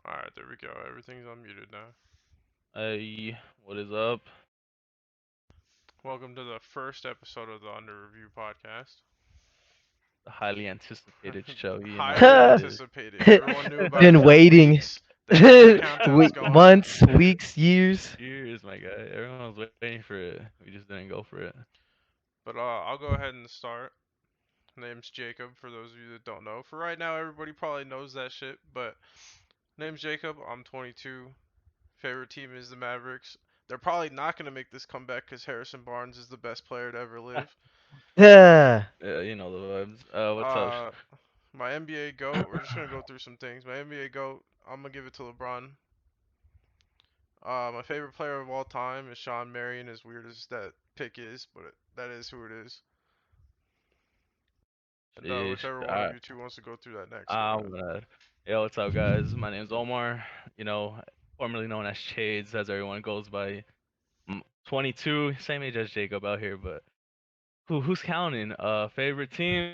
Alright, there we go. Everything's unmuted now. Hey, what is up? Welcome to the first episode of the Under Review podcast. The highly anticipated show, you know Highly what it is. anticipated. Everyone knew about it Been for waiting. weeks. They had their countdowns going. Months, weeks, years. Years, my guy. Everyone was waiting for it. We just didn't go for it. But I'll go ahead and start. Name's Jacob, for those of you that don't know. For right now, everybody probably knows that shit, but name's Jacob. I'm 22. Favorite team is the Mavericks. They're probably not going to make this comeback because Harrison Barnes is the best player to ever live. Yeah. Yeah, you know the vibes. What's up? Uh, my NBA GOAT, we're just gonna go through some things. My NBA GOAT, I'm gonna give it to LeBron. My favorite player of all time is Sean Marion, as weird as that pick is, but that is who it is. And Sheesh. whichever one of you two wants to go through that next, go I'm ahead. gonna. Yo, what's up, guys? My name's Omar. You know, formerly known as Shades, as everyone goes by. 22, same age as Jacob out here, but who's counting? Favorite team?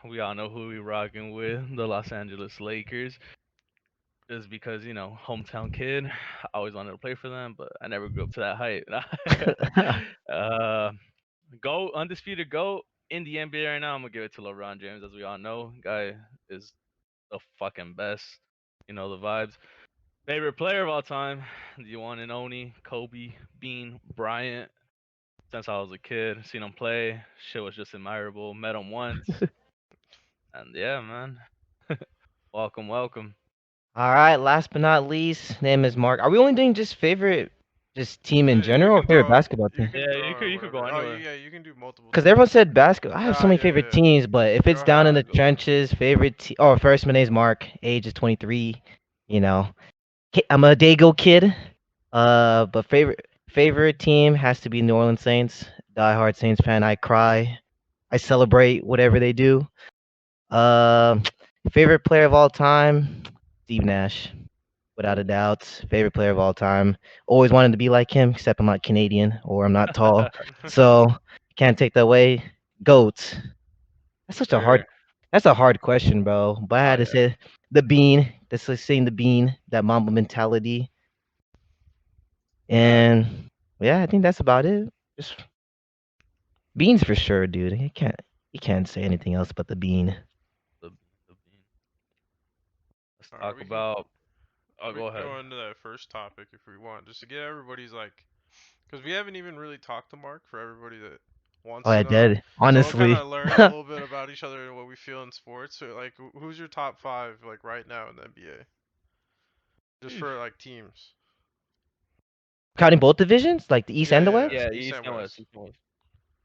We all know who we rocking with. The Los Angeles Lakers. Just because, hometown kid, I always wanted to play for them, but I never grew up to that height. uh, undisputed GOAT in the NBA right now. I'm gonna give it to LeBron James, as we all know. Guy is the fucking best. You know the vibes. Favorite player of all time, the one and only Kobe Bean Bryant. Since I was a kid, seen him play, shit was just admirable. Met him once, and yeah, man. Welcome, welcome. All right. Last but not least, name is Mark. Are we only doing just favorite, just team in You general, or can favorite throw, basketball you team? can Yeah, you throw could in you could go whatever. Oh, anywhere. yeah, you can do multiple Because teams. everyone said basketball. I have so Ah, many yeah, favorite yeah. teams, but if it's Go down ahead. in the Go ahead. trenches, favorite team. Oh, first my name's Mark. Age is 23. You know, I'm a Dago kid. But favorite team has to be New Orleans Saints. Diehard Saints fan. I cry. I celebrate whatever they do. Um, Favorite player of all time, Steve Nash, without a Ooh. doubt. Favorite player of all time. Always wanted to be like him, except I'm not Canadian or I'm not tall, so can't take that away. Goat. That's such a hard. Sure. That's a hard question, bro. But I Oh had to yeah. say the bean. That's like saying the bean. That Mamba mentality. Facts. And yeah, I think that's about it. Just beans for sure, dude. You can't say anything else but the bean. The bean. Let's Alright, talk about. Oh, we go can ahead. go into that first topic if we want, just to get everybody's like, because we haven't even really talked to Mark for everybody that Oh, wants to I know. did. So we'll kind Honestly. of learn a little bit about each other and what we feel in sports. So like, who's your top five like right now in the NBA, just for like teams? Counting both divisions, like the East Yeah, and the yeah, West. yeah. Yeah, East East and and West. West. East and West.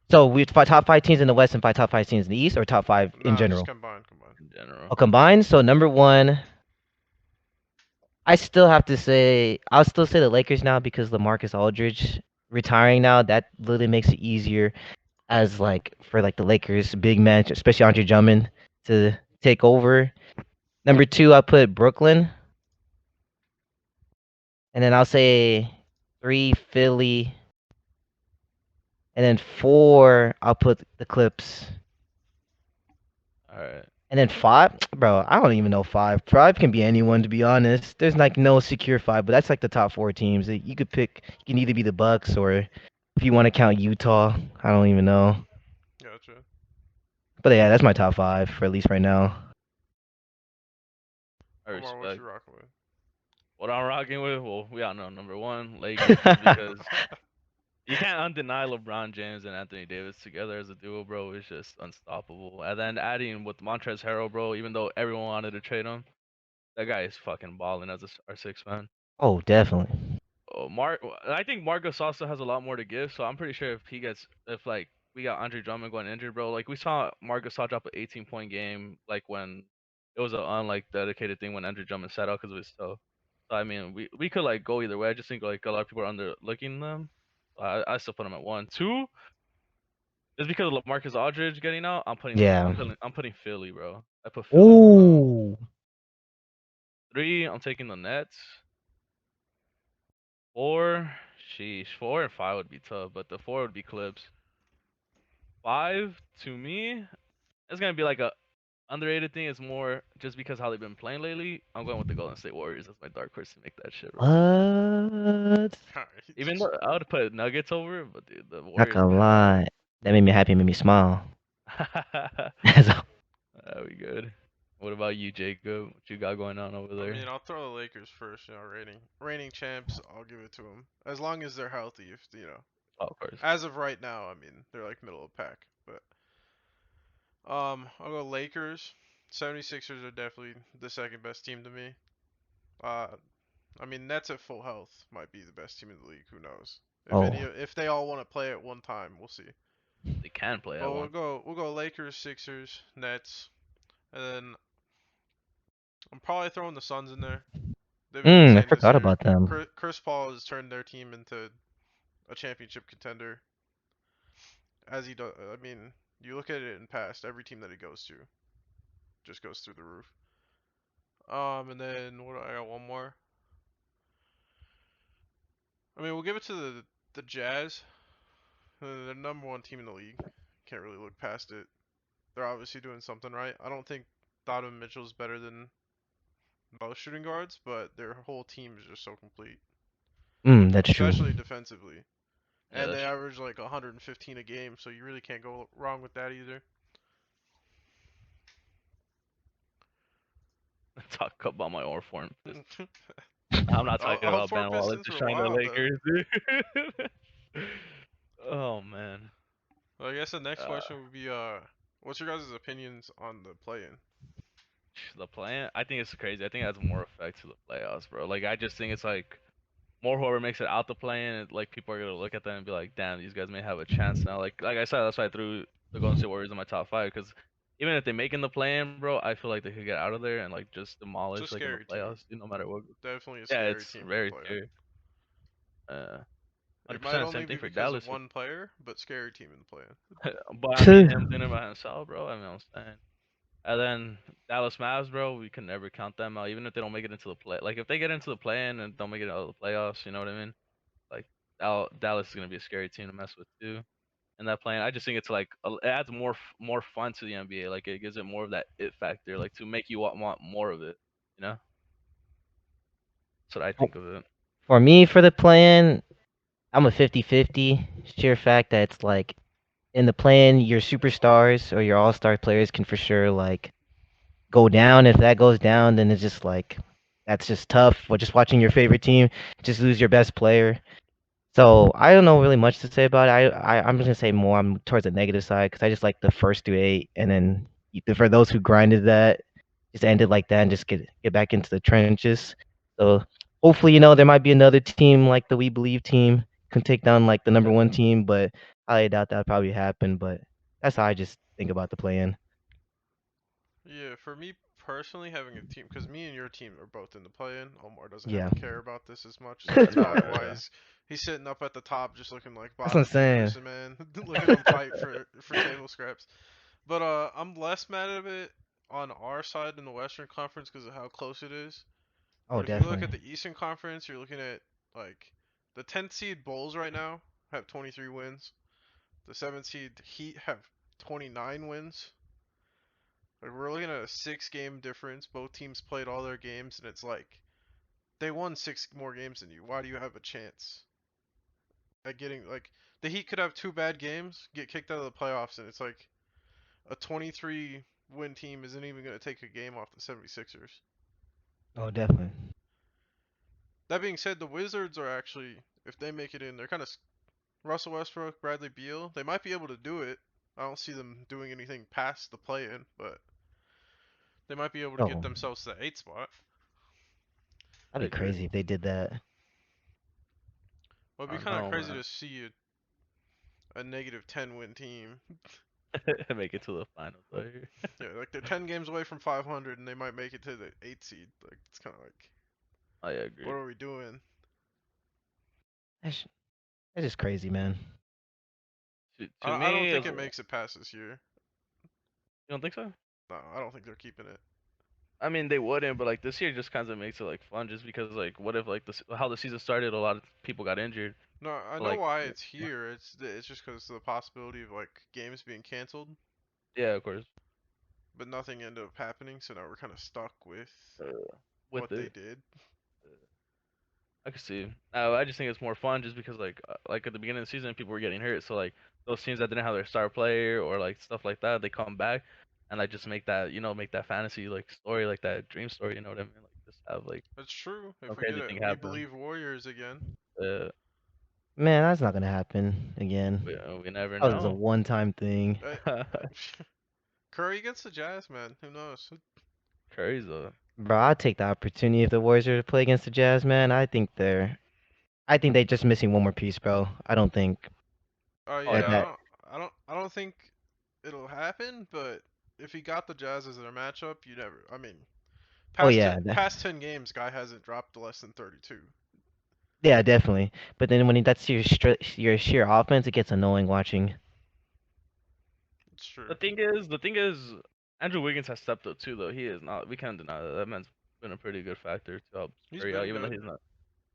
So we top five teams in the West and top five teams in the East, or top five in Nah, just general. combine, combine. In general. Oh, combined. So number one, I still have to say, I'll still say the Lakers now because LaMarcus Aldridge retiring now. That literally makes it easier as like for like the Lakers big man, especially Andre Drummond to take over. Number two, I put Brooklyn, and then I'll say three Philly, and then four I'll put the Clips. All right. And then five, bro, I don't even know five. Five can be anyone, to be honest. There's like no secure five, but that's like the top four teams. You could pick. You can either be the Bucks or if you want to count Utah, I don't even know. Gotcha. But yeah, that's my top five for at least right now. I Omar, what respect. you rocking with? What I'm rocking with, well, we all know number one, Lakers, just because you can't undeny LeBron James and Anthony Davis together as a duo, bro. It's just unstoppable. And then adding with Montrezl Harrell, bro, even though everyone wanted to trade him, that guy is fucking balling as our six man. Oh, definitely. Oh, I think Marcus also has a lot more to give, so I'm pretty sure if like we got Andre Drummond going injured, bro, like we saw Marcus Gasol drop an 18-point game, like when it was an unlike dedicated thing when Andre Drummond sat out because of his toe. So I mean, we could like go either way. I just think like a lot of people are underlooking them. I still put him at one, two, just because of Marcus Aldridge getting out. Yeah. I'm putting Philly, bro. I put Philly number one. Ooh. Three, I'm taking the Nets. Four, sheesh, four and five would be tough, but the four would be Clips. Five to me, it's gonna be like a underrated thing is more just because how they've been playing lately. I'm going with the Golden State Warriors as my dark horse to make that shit, bro. What? Even though I would put Nuggets over it, but dude, the Not Warriors gonna got it. lie. That made me happy, made me smile. So, We good. What about you, Jacob? What you got going on over I there? mean, I'll throw the Lakers first. You know, reigning champs. I'll give it to them as long as they're healthy. If you know, Oh, of course. as of right now, I mean, they're like middle of pack. But I'll go Lakers. 76ers are definitely the second best team to me. Uh, I mean, Nets at full health might be the best team in the league. Who knows? oh, If they all want to play at one time, we'll see. They can play But at one. we'll go Lakers, Sixers, Nets, and then I'm probably throwing the Suns in there. They've been I insane this forgot year. about them. Chris Paul has turned their team into a championship contender, as he does. I mean, you look at it in past, every team that he goes to just goes through the roof. And then what? I got one more. I mean, we'll give it to the Jazz. They're the number one team in the league. Can't really look past it. They're obviously doing something right. I don't think Donovan Mitchell's better than most shooting guards, but their whole team is just so complete, That's true. especially defensively. Yeah, And they that's true. average like 115 a game, so you really can't go wrong with that either. Talk about my Orphan. I'm not talking All about four Ben Wallace Pistons were destroying the wild though. Lakers, dude. Oh man. Well, I guess the next Uh, question would be what's your guys' opinions on the play-in? the plan. I think it's crazy. I think it has more effect to the playoffs, bro. Like I just think it's like more whoever makes it out the play-in, like people are gonna look at that and be like, damn, these guys may have a chance now. Like I said, that's why I threw the Golden State Warriors in my top five because even if they make in the play-in, bro, I feel like they could get out of there and like just It's a demolish like in the scary team. playoffs, dude, no matter what. Definitely a Yeah, scary it's team in the very play-in. scary. Uh, It might 100%. only Same be thing for because of Dallas. one player, but scary team in the play-in. But I mean, him doing it by himself, bro. I mean, I'm saying. And then Dallas Mavs, bro, we can never count them out, even if they don't make it into the play. Like if they get into the play-in and don't make it out of the playoffs, you know what I mean? Like Dallas is gonna be a scary team to mess with too. And that playing, I just think it's like it adds more fun to the NBA. Like it gives it more of that it factor, like to make you want more of it. You know, that's what I think of it. For me, for the plan, I'm a 50-50. Sheer fact that it's like in the plan, your superstars or your all-star players can for sure like go down. If that goes down, then it's just like that's just tough. Or just watching your favorite team just lose your best player. So I don't know really much to say about it. I'm just gonna say more. I'm towards the negative side because I just like the first through eight, and then for those who grinded that, just end it like that and just get back into the trenches. So hopefully, there might be another team like the We Believe team can take down like the number one team, but I doubt that probably happen. But that's how I just think about the play-in. Yeah, for me personally, having a team, because me and your team are both in the play-in. Omar doesn't Yeah, really care about this as much, so that's No, probably yeah, why yeah. he's sitting up at the top, just looking like that's what I'm bottom saying. feeders, man. Look at him fight for table scraps. But I'm less mad at it on our side in the Western Conference because of how close it is. Oh, But if you look definitely. at the Eastern Conference, you're looking at like the 10th seed Bulls right now have 23 wins. The 7th seed Heat have 29 wins. Like we're looking at a 6 game difference. Both teams played all their games, and it's like they won 6 more games than you. Why do you have a chance at getting like the Heat could have 2 bad games, get kicked out of the playoffs, and it's like a 23 win team isn't even going to take a game off the 76ers. Oh, definitely. That being said, the Wizards are actually, if they make it in, they're kind of Russell Westbrook, Bradley Beal. They might be able to do it. I don't see them doing anything past the play-in, but they might be able to get Oh, themselves to the 8th spot. I that'd be agree. crazy if they did that. Well, I it'd be don't kind of know, crazy man. to see a negative 10 win team. Make it to the finals right here. Yeah, like they're 10 games away from 500 and they might make it to the 8th seed. Like, it's kind of like, I what agree. are we doing? That's, that's just crazy, man. To I don't me, think it makes it past this year. you don't think so? No, I don't think they're keeping it. I mean, they wouldn't, but like this year just kind of makes it like fun, just because like what if like how the season started, a lot of people got injured. No, I But, know like, why it's here. It's just because of the possibility of like games being canceled. yeah, of course. but nothing ended up happening. So now we're kind of stuck with with what they it. did. I can see. I just think it's more fun just because like at the beginning of the season people were getting hurt, so like those teams that didn't have their star player or like stuff like that, they come back and like just make that make that fantasy like story, like that dream story. You know what I mean? Like just have like That's true. some If we get crazy it, thing we happen. believe Warriors again. Uh, Man, that's not gonna happen again. we never That was a know. one-time thing. Uh, Curry against the Jazz, man. Who knows? Curry's a Bro, I'd take the opportunity if the Warriors are to play against the Jazz, man. I think they're just missing one more piece, bro. I don't think Oh oh that yeah, yeah. that. I don't think it'll happen. But if he got the Jazz as their matchup, you never. I mean, Oh yeah, past 10 games, guy hasn't dropped less than 32. yeah, definitely. But then that's your sheer offense, it gets annoying watching. It's true. The thing is, Andrew Wiggins has stepped up too, though. He is not. We can't deny that. That man's been a pretty good factor to help He's Curry out, been good.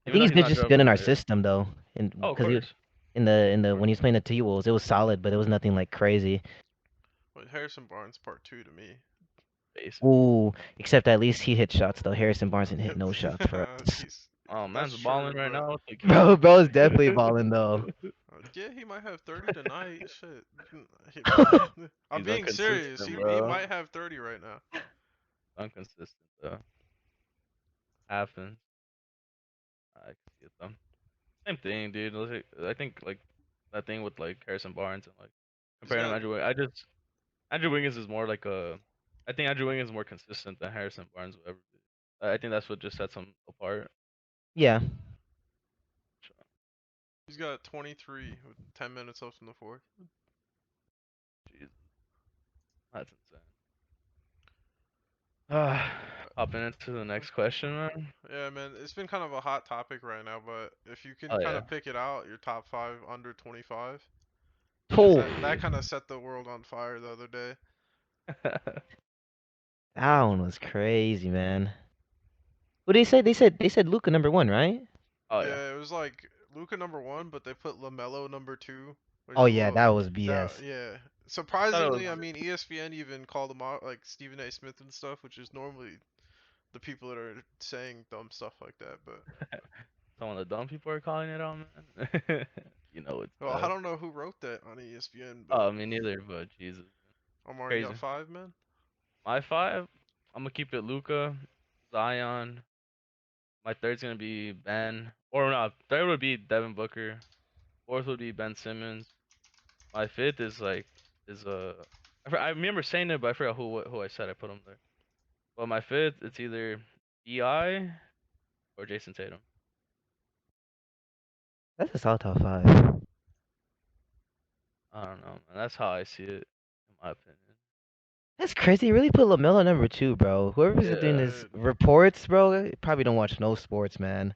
I think he's been just good dribbling in our there. system though, and Oh, of because he course. in the when he was playing the T Wolves, it was solid, but it was nothing like crazy. But Harrison Barnes part two to me. Basic. Ooh, except at least he hit shots though. Harrison Barnes didn't hit no shots for us. He's Oh, that's man's balling true, right but now. Take it Bro's definitely easy. balling though. yeah, he might have 30 tonight. Shit. I'm He's being serious. inconsistent, He bro. might have 30 right now. Inconsistent, though. Happens. I can see it though. Same thing, dude. I think like that thing with like Harrison Barnes and like He's comparing him to got Andrew Wiggins. Andrew Wiggins is more like a. I think Andrew Wiggins is more consistent than Harrison Barnes will ever be. I think that's what just sets him apart. Yeah, he's got 23 with 10 minutes left in the fourth. Jesus, that's insane. Ah, hopping into the next question, man. Yeah, man, it's been kind of a hot topic right now, but if you can Oh kind yeah. of pick it out, your top five under 25, because oh, that kind of set the world on fire the other day. that one was crazy, man. What did they say? They said Luca number 1, right? Oh yeah. Yeah, it was like Luca number one, but they put Lamelo number two, which Oh is a yeah, little that was that BS. yeah. Thought it Surprisingly, I was mean ESPN even called them out, like Stephen A. Smith and stuff, which is normally the people that are saying dumb stuff like that. But some of the dumb people are calling it out, man. It's well, I don't know who wrote that on ESPN, but oh, me neither, but Jesus, Omar, you got crazy. five, man. My five, I'm gonna keep it Luca, Zion. My third's gonna be Ben, or no, third would be Devin Booker. Fourth would be Ben Simmons. My fifth is I remember saying it, but I forgot who I said I put him there. But my fifth, it's either Bi or Jason Tatum. That's a solid top 5. I don't know, man. That's how I see it, in my opinion. That's crazy. You really put Lamelo number 2, bro. Whoever's doing Yeah, this Dude, reports, bro, probably don't watch no sports, man.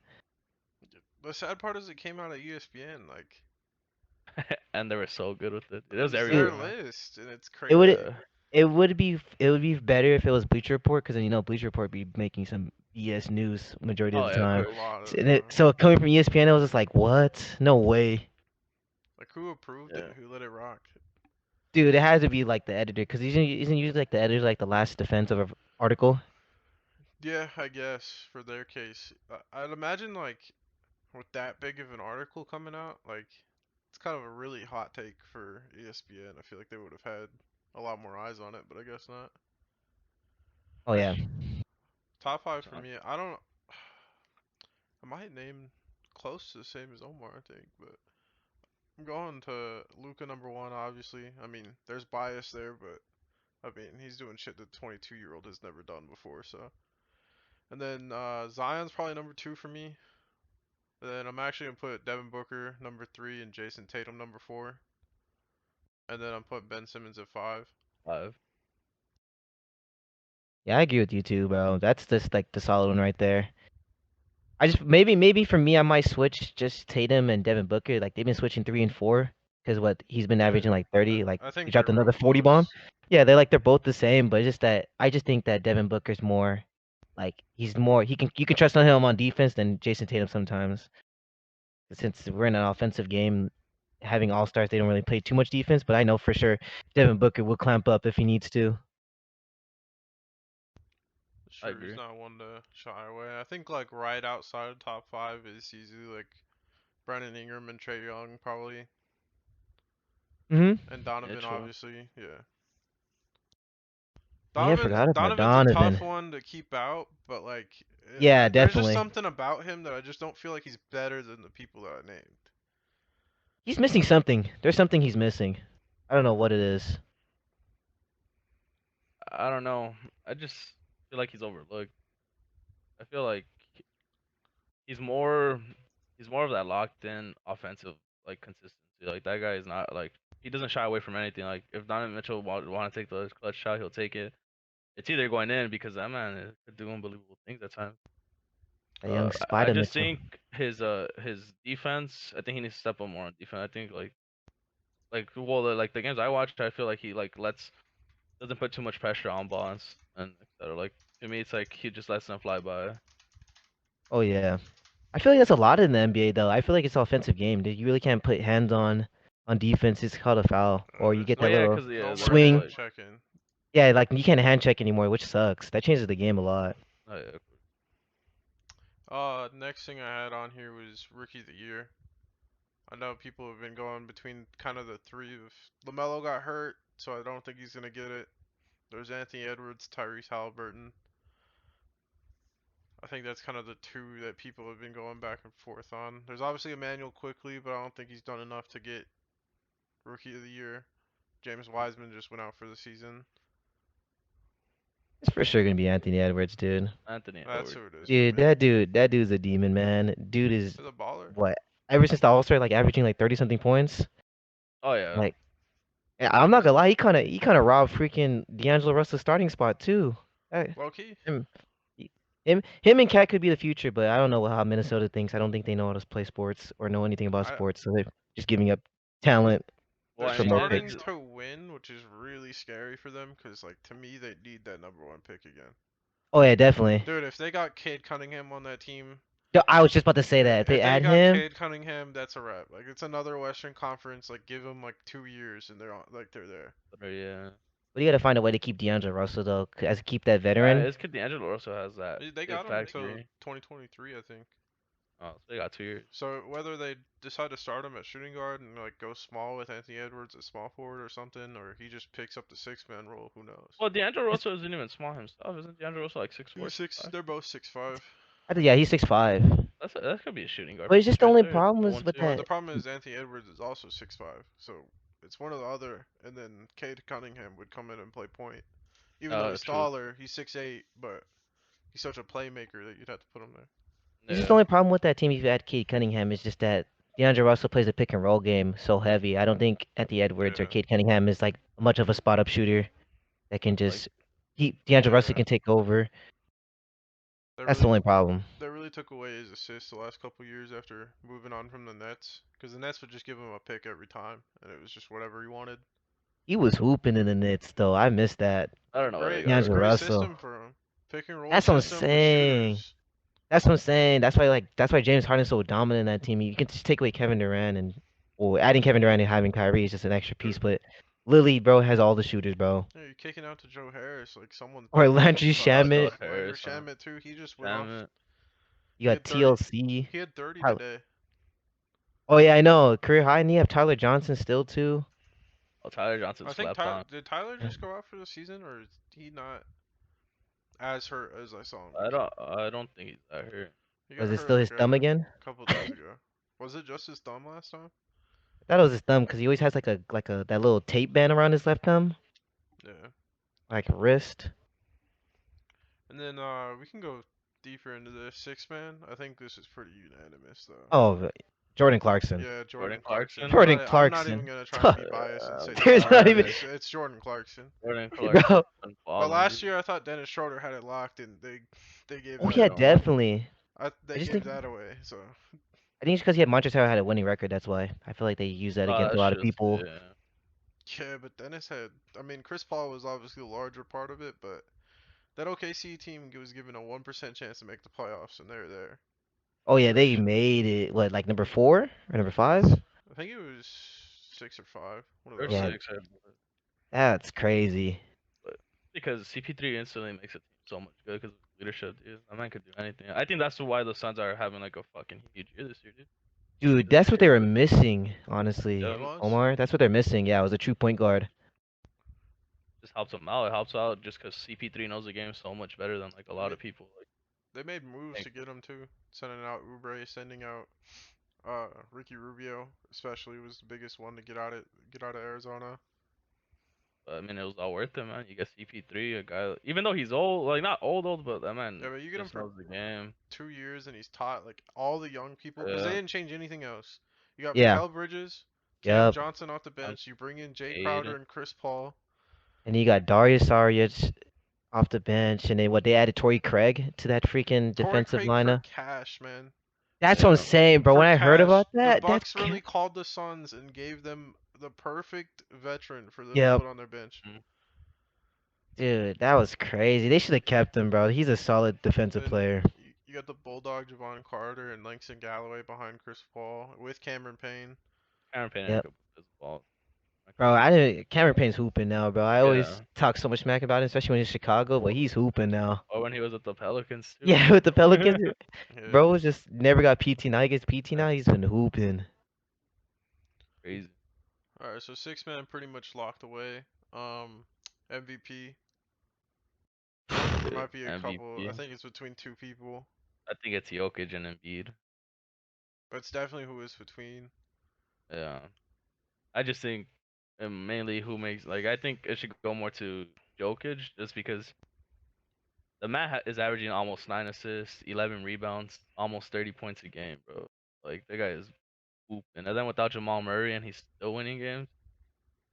the sad part is it came out of ESPN. Like and they were so good with it. It it was was their Dude, everywhere, man. list, and it's it would Yeah. crazy. it would be better if it was Bleacher Report, because then Bleacher Report be making some BS news majority of Oh the yeah, of time. A course. lot of So, the time. so coming from ESPN, I was just like, what? No way, Like who approved Yeah. it? Who let it rock? dude. It has to be like the editor, because isn't usually like the editor like the last defense of an article. Yeah, I guess for their case, I'd imagine like with that big of an article coming out, like it's kind of a really hot take for ESPN. I feel like they would have had a lot more eyes on it, but I guess not. Oh yeah, Top five for So, me, I don't. I might name close to the same as Omar, I think, but I'm going to Luca number one. Obviously, I mean there's bias there, but I mean he's doing shit that 22-year-old has never done before. So, and then Zion's probably number two for me. Then I'm actually gonna put Devin Booker number three and Jason Tatum number four. And then I'm putting Ben Simmons at five. 5. yeah, I agree with you too, bro. That's just like the solid one right there. I just maybe for me, I might switch just Tatum and Devin Booker. Like they've been switching 3 and 4, because what he's been Yeah, averaging like 30. Like I he think dropped they're real another 40 bomb. close. Yeah, they're both the same, but it's just that I just think that Devin Booker's more like you can trust on him on defense than Jason Tatum sometimes. Since we're in an offensive game, having all stars, they don't really play too much defense. But I know for sure Devin Booker will clamp up if he needs to. I sure he's agree. not one to shy away. I think like right outside of top five is easily like Brandon Ingram and Trey Young probably, Hmm. and Yeah, Donovan true. obviously. Yeah, Yeah, I forgot about Donovan's a tough Donovan. one to keep out, but like Yeah, there's just definitely. something about him that I just don't feel like he's better than the people that I named. He's missing something. There's something he's missing. I don't know what it is. I don't know. I just feel like he's overlooked. I feel like he's more he's more of that locked in offensive like consistency. Like that guy is not like he doesn't shy away from anything. Like if Donovan Mitchell want to take the clutch shot, he'll take it. It's either going in because that man could do unbelievable things at times. That young I Spider just Mitchell. think his defense. I think he needs to step up more on defense. I think like the games I watched, I feel like he like lets doesn't put too much pressure on balls and etc. Like to me, it's like he just lets them fly by. Oh yeah. I feel like that's a lot in the NBA though. I feel like it's offensive game. Dude. You really can't put hands on defense. It's called a foul, or you There's get Well, that yeah, little cause yeah, no they're more more swing. hand like checking. Yeah, like you can't hand check anymore, which sucks. That changes the game a lot. oh, yeah, Next thing I had on here was Rookie of the Year. I know people have been going between kind of the three of LaMelo got hurt, so I don't think he's gonna get it. There's Anthony Edwards, Tyrese Halliburton. I think that's kind of the two that people have been going back and forth on. There's obviously Emmanuel quickly, but I don't think he's done enough to get Rookie of the Year. James Wiseman just went out for the season. It's for sure gonna be Anthony Edwards, dude. Anthony That's Edwards. who it is for Dude, me. that dude's a demon, man. Dude is He's a baller. what? Ever since the All Star, like averaging like 30 something points. Oh yeah, Like, yeah, I'm not gonna lie, he kind of robbed freaking D'Angelo Russell's starting spot too. Uh, Low key. Him, him and Cat could be the future, but I don't know how Minnesota thinks. I don't think they know how to play sports or know anything about I sports, so they're just giving up talent well, They're I for mean, more they starting picks. did. to win, which is really scary for them because, like, to me, they need that number one pick again. Oh yeah, definitely. Dude, if they got Cade Cunningham on that team, Yo, I was just about to say that if they if they add got him, Cade Cunningham, that's a wrap. Like, it's another Western Conference. Like, give them like 2 years and they're on, like they're there. Yeah, but you gotta find a way to keep D'Angelo Russell though, as keep that veteran. it's good. D'Angelo also has that They it got him until factory. 2023, I think. Oh, so they got 2 years. So whether they decide to start him at shooting guard and like go small with Anthony Edwards at small forward or something, or he just picks up the six-man role, who knows? Well, D'Angelo Russell isn't even small himself. Isn't D'Angelo Russell like 6'4", He's six. 6'5"? They're both 6'5". Yeah, he's 6'5". That could be a shooting guard But it's just the right only there. problem The is with 1-2. But the that. problem is Anthony Edwards is also 6'5", so it's one or the other. And then Cade Cunningham would come in and play point. Even though he's True. taller, he's 6'8", but he's such a playmaker that you'd have to put him there. It's just the Yeah, only problem with that team if you add Cade Cunningham is just that D'Angelo Russell plays a pick and roll game so heavy. I don't think Anthony Edwards or Yeah, Cade Cunningham is like much of a spot up shooter that can like just he D'Angelo Russell yeah. can take over. They That's the really, only problem. they really took away his assists the last couple years after moving on from the Nets, because the Nets would just give him a pick every time, and it was just whatever he wanted. He was hooping in the Nets though. I missed that. I don't know what they It got was a D'Angelo rid great of. Russell. system for him. Pick and roll That's what I'm system with saying. shooters. That's what I'm saying. That's why James Harden's so dominant in that team. You can just take away Kevin Durant and well adding Kevin Durant and having Kyrie is just an extra piece, Dude, but Lily, bro, has all the shooters, bro. yeah, you're kicking out to Joe Harris, like someone's Or bound to get Landry you five. Joe Shamet. Landry Harris, Shamet too. He just went damn off. it. You He got had 30. TLC. He had 30 Tyler. today. Oh yeah, I know. Career high, and you have Tyler Johnson still too. Oh, Tyler Johnson I think slept on. Did Tyler Yeah. just go out for the season, or is he not as hurt as I saw him? I don't think he's that hurt. He got Was it hurt still like his thumb again? a couple days ago. Was it just his thumb last time? I thought it was his thumb because he always has like a that little tape band around his left thumb, Yeah. like a wrist. And then we can go deeper into the six man. I think this is pretty unanimous though. Oh, Jordan Clarkson. Yeah, Jordan Jordan Clarkson. Clarkson. Jordan I'm not even Clarkson. gonna try and be biased and say There's Dennis not Schroeder. even, It's Jordan Clarkson. Jordan bro. Clarkson been But balling, last dude. year I thought Dennis Schroeder had it locked, and they gave Oh that yeah, away. definitely. I They just gave think that away. So I think it's because he had Montreal had a winning record. That's why I feel like they use that against a That's lot of just people. yeah. yeah, but Dennis had. I mean, Chris Paul was obviously the larger part of it, but that OKC team was given a 1% chance to make the playoffs, and they're there. Oh yeah, they Which made it. What, like number 4 or number 5? I think it was 6 or 5. One of Or Yeah, those. six, that's crazy. but because CP3 instantly makes a team so much good because leadership, dude. That man could do anything. I think that's why the Suns are having like a fucking huge year this year, dude. Dude, Just that's what they were because, missing, honestly. yeah, Was? Omar, that's what they're missing. Yeah, it was a true point guard. just helps them out. It helps out just because CP3 knows the game so much better than like a I lot mean, of people. Like, they made moves think, to get him too. Sending out Oubre, sending out Ricky Rubio, especially was the biggest one to get out of Arizona. but, I mean, it was all worth it, man. You get CP3, a guy, even though he's old, like not old, but that man Yeah, but you get him just for knows the game. 2 years and he's taught like all the young people because they Yeah, didn't change anything else. You got Yeah. Mikael Bridges, Cam Yep. Johnson off the I'm bench. You bring in Jay Crowder Aiden, and Chris Paul. And you got Darius Saric off the bench, and then what they added Torrey Craig to that freaking Torrey defensive Craig for lineup. cash, man. That's what I'm yeah, saying, bro. For When I heard cash. about The that, Bucks really called the Suns and gave them the perfect veteran for them to yep, put on their bench. mm, dude, that was crazy. They should have kept him, bro. He's a solid defensive Then player. you got the Bulldog Javon Carter and Langston Galloway behind Chris Paul with Cameron Payne. Cameron Payne Yep. could put his ball. Bro, I didn't. Cameron Payne's hooping now, bro. I always Yeah, talk so much smack about him, especially when he's in Chicago, but he's hooping now. or when he was at the Pelicans too, Yeah, man. with the Pelicans, Yeah. bro was just never got PT. Now he gets PT. Now he's been hooping. Crazy. Alright, so six man pretty much locked away. MVP. There might be a couple. I MVP. think it's between two people. I think it's Jokic and Embiid. But it's definitely who is between. Yeah. I just think mainly who makes like I think it should go more to Jokic just because the man is averaging almost 9 assists, 11 rebounds, almost 30 points a game, bro. Like the guy is hooping. And then without Jamal Murray and he's still winning games,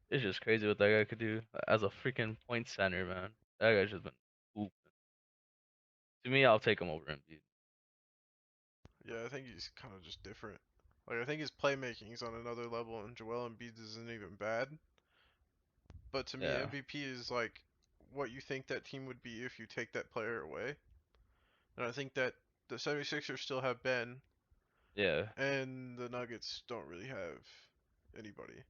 it's just crazy what that guy could do as a freaking point center, man. That guy's just been hooping. To me, I'll take him over Embiid. Yeah, I think he's kind of just different. Like I think his playmaking is on another level, and Joel Embiid isn't even bad. But to me, Yeah, MVP is like what you think that team would be if you take that player away. And I think that the 76ers still have Ben, yeah. and the Nuggets don't really have anybody.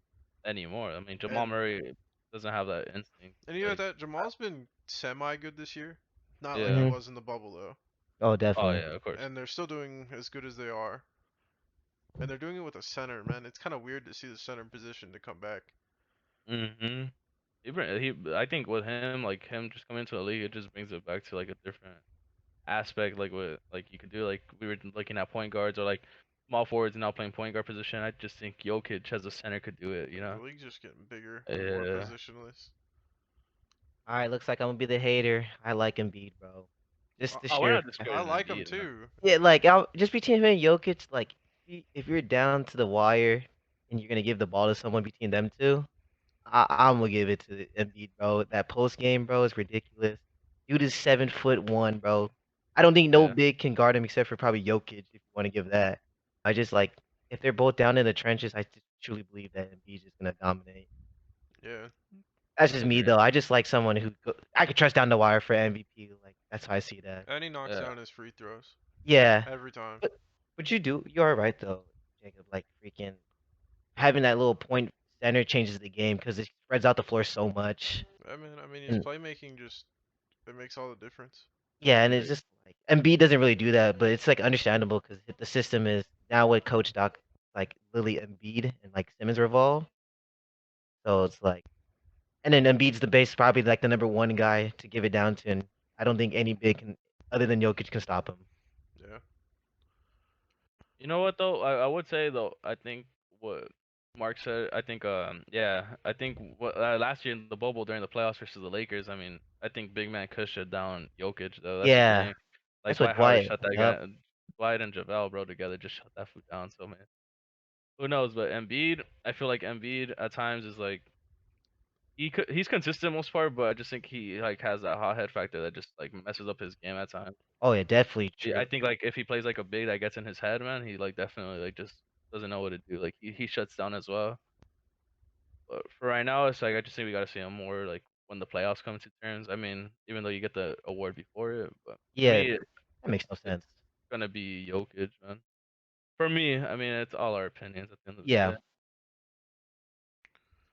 Anymore. I mean, Jamal And Murray doesn't have that instinct. and you know Like, that Jamal's been semi good this year. Not like he yeah. Hmm. was in the bubble though. Oh, Oh definitely. yeah, of course. And they're still doing as good as they are. And they're doing it with a center, man. It's kind of weird to see the center position to come back. Mhm. I think with him, like him just coming into the league, it just brings it back to like a different aspect. Like what, like you could do, like we were looking at point guards or like small forwards now playing point guard position. I just think Jokic as a center could do it. You The know? league's just getting bigger and more Yeah. positionless. All right, looks like I'm gonna be the hater. I like Embiid, bro. Just the We're sheer. not I discrediting like him Embiid, man. too. Yeah, like I'll just between him and Jokic, like if you're down to the wire and you're gonna give the ball to someone between them two, I'm gonna give it to Embiid, bro. That post game, bro, is ridiculous. Dude is 7'1", bro. I don't think no Yeah. big can guard him except for probably Jokic, if you want to give that. I just like if they're both down in the trenches, I just truly believe that Embiid's just gonna dominate. Yeah. That's I just me agree. though. I just like someone I could trust down the wire for MVP. Like that's how I see that. And he knocks Yeah. down his free throws Yeah, every time. but you are right though, Jacob. Like freaking having that little point center changes the game because it spreads out the floor so much. I mean, his And playmaking just it makes all the difference. yeah, and it's Agree. just like Embiid doesn't really do that, but it's like understandable because the system is now with Coach Doc like Lily Embiid and like Simmons revolve. So it's like, and then Embiid's the base, probably like the number one guy to give it down to, and I don't think any big can, other than Jokic, can stop him. Yeah. You know what though? I would say though, I think what Mark said, I think yeah, I think what last year in the bubble during the playoffs versus the Lakers, I mean, I think big man could shut down Jokic though. That's the Yeah, thing. Like that's what Dwight Howard Dwight. shut that Yep. guy, Dwight and JaVale bro together just shut that food down. So man, who knows? But Embiid, I feel like Embiid at times is like he's consistent most part, but I just think he like has that hothead factor that just like messes up his game at times. Oh yeah, definitely Yeah, true. I think like if he plays like a big that gets in his head, man, he like definitely like just doesn't know what to do. Like he shuts down as well. But for right now, it's like I just think we gotta see him more like when the playoffs come to terms. I mean, even though you get the award before it, but to Yeah, me, that makes no it's sense. gonna be Jokic, man. For me, I mean, it's all our opinions at the end of the Yeah, day.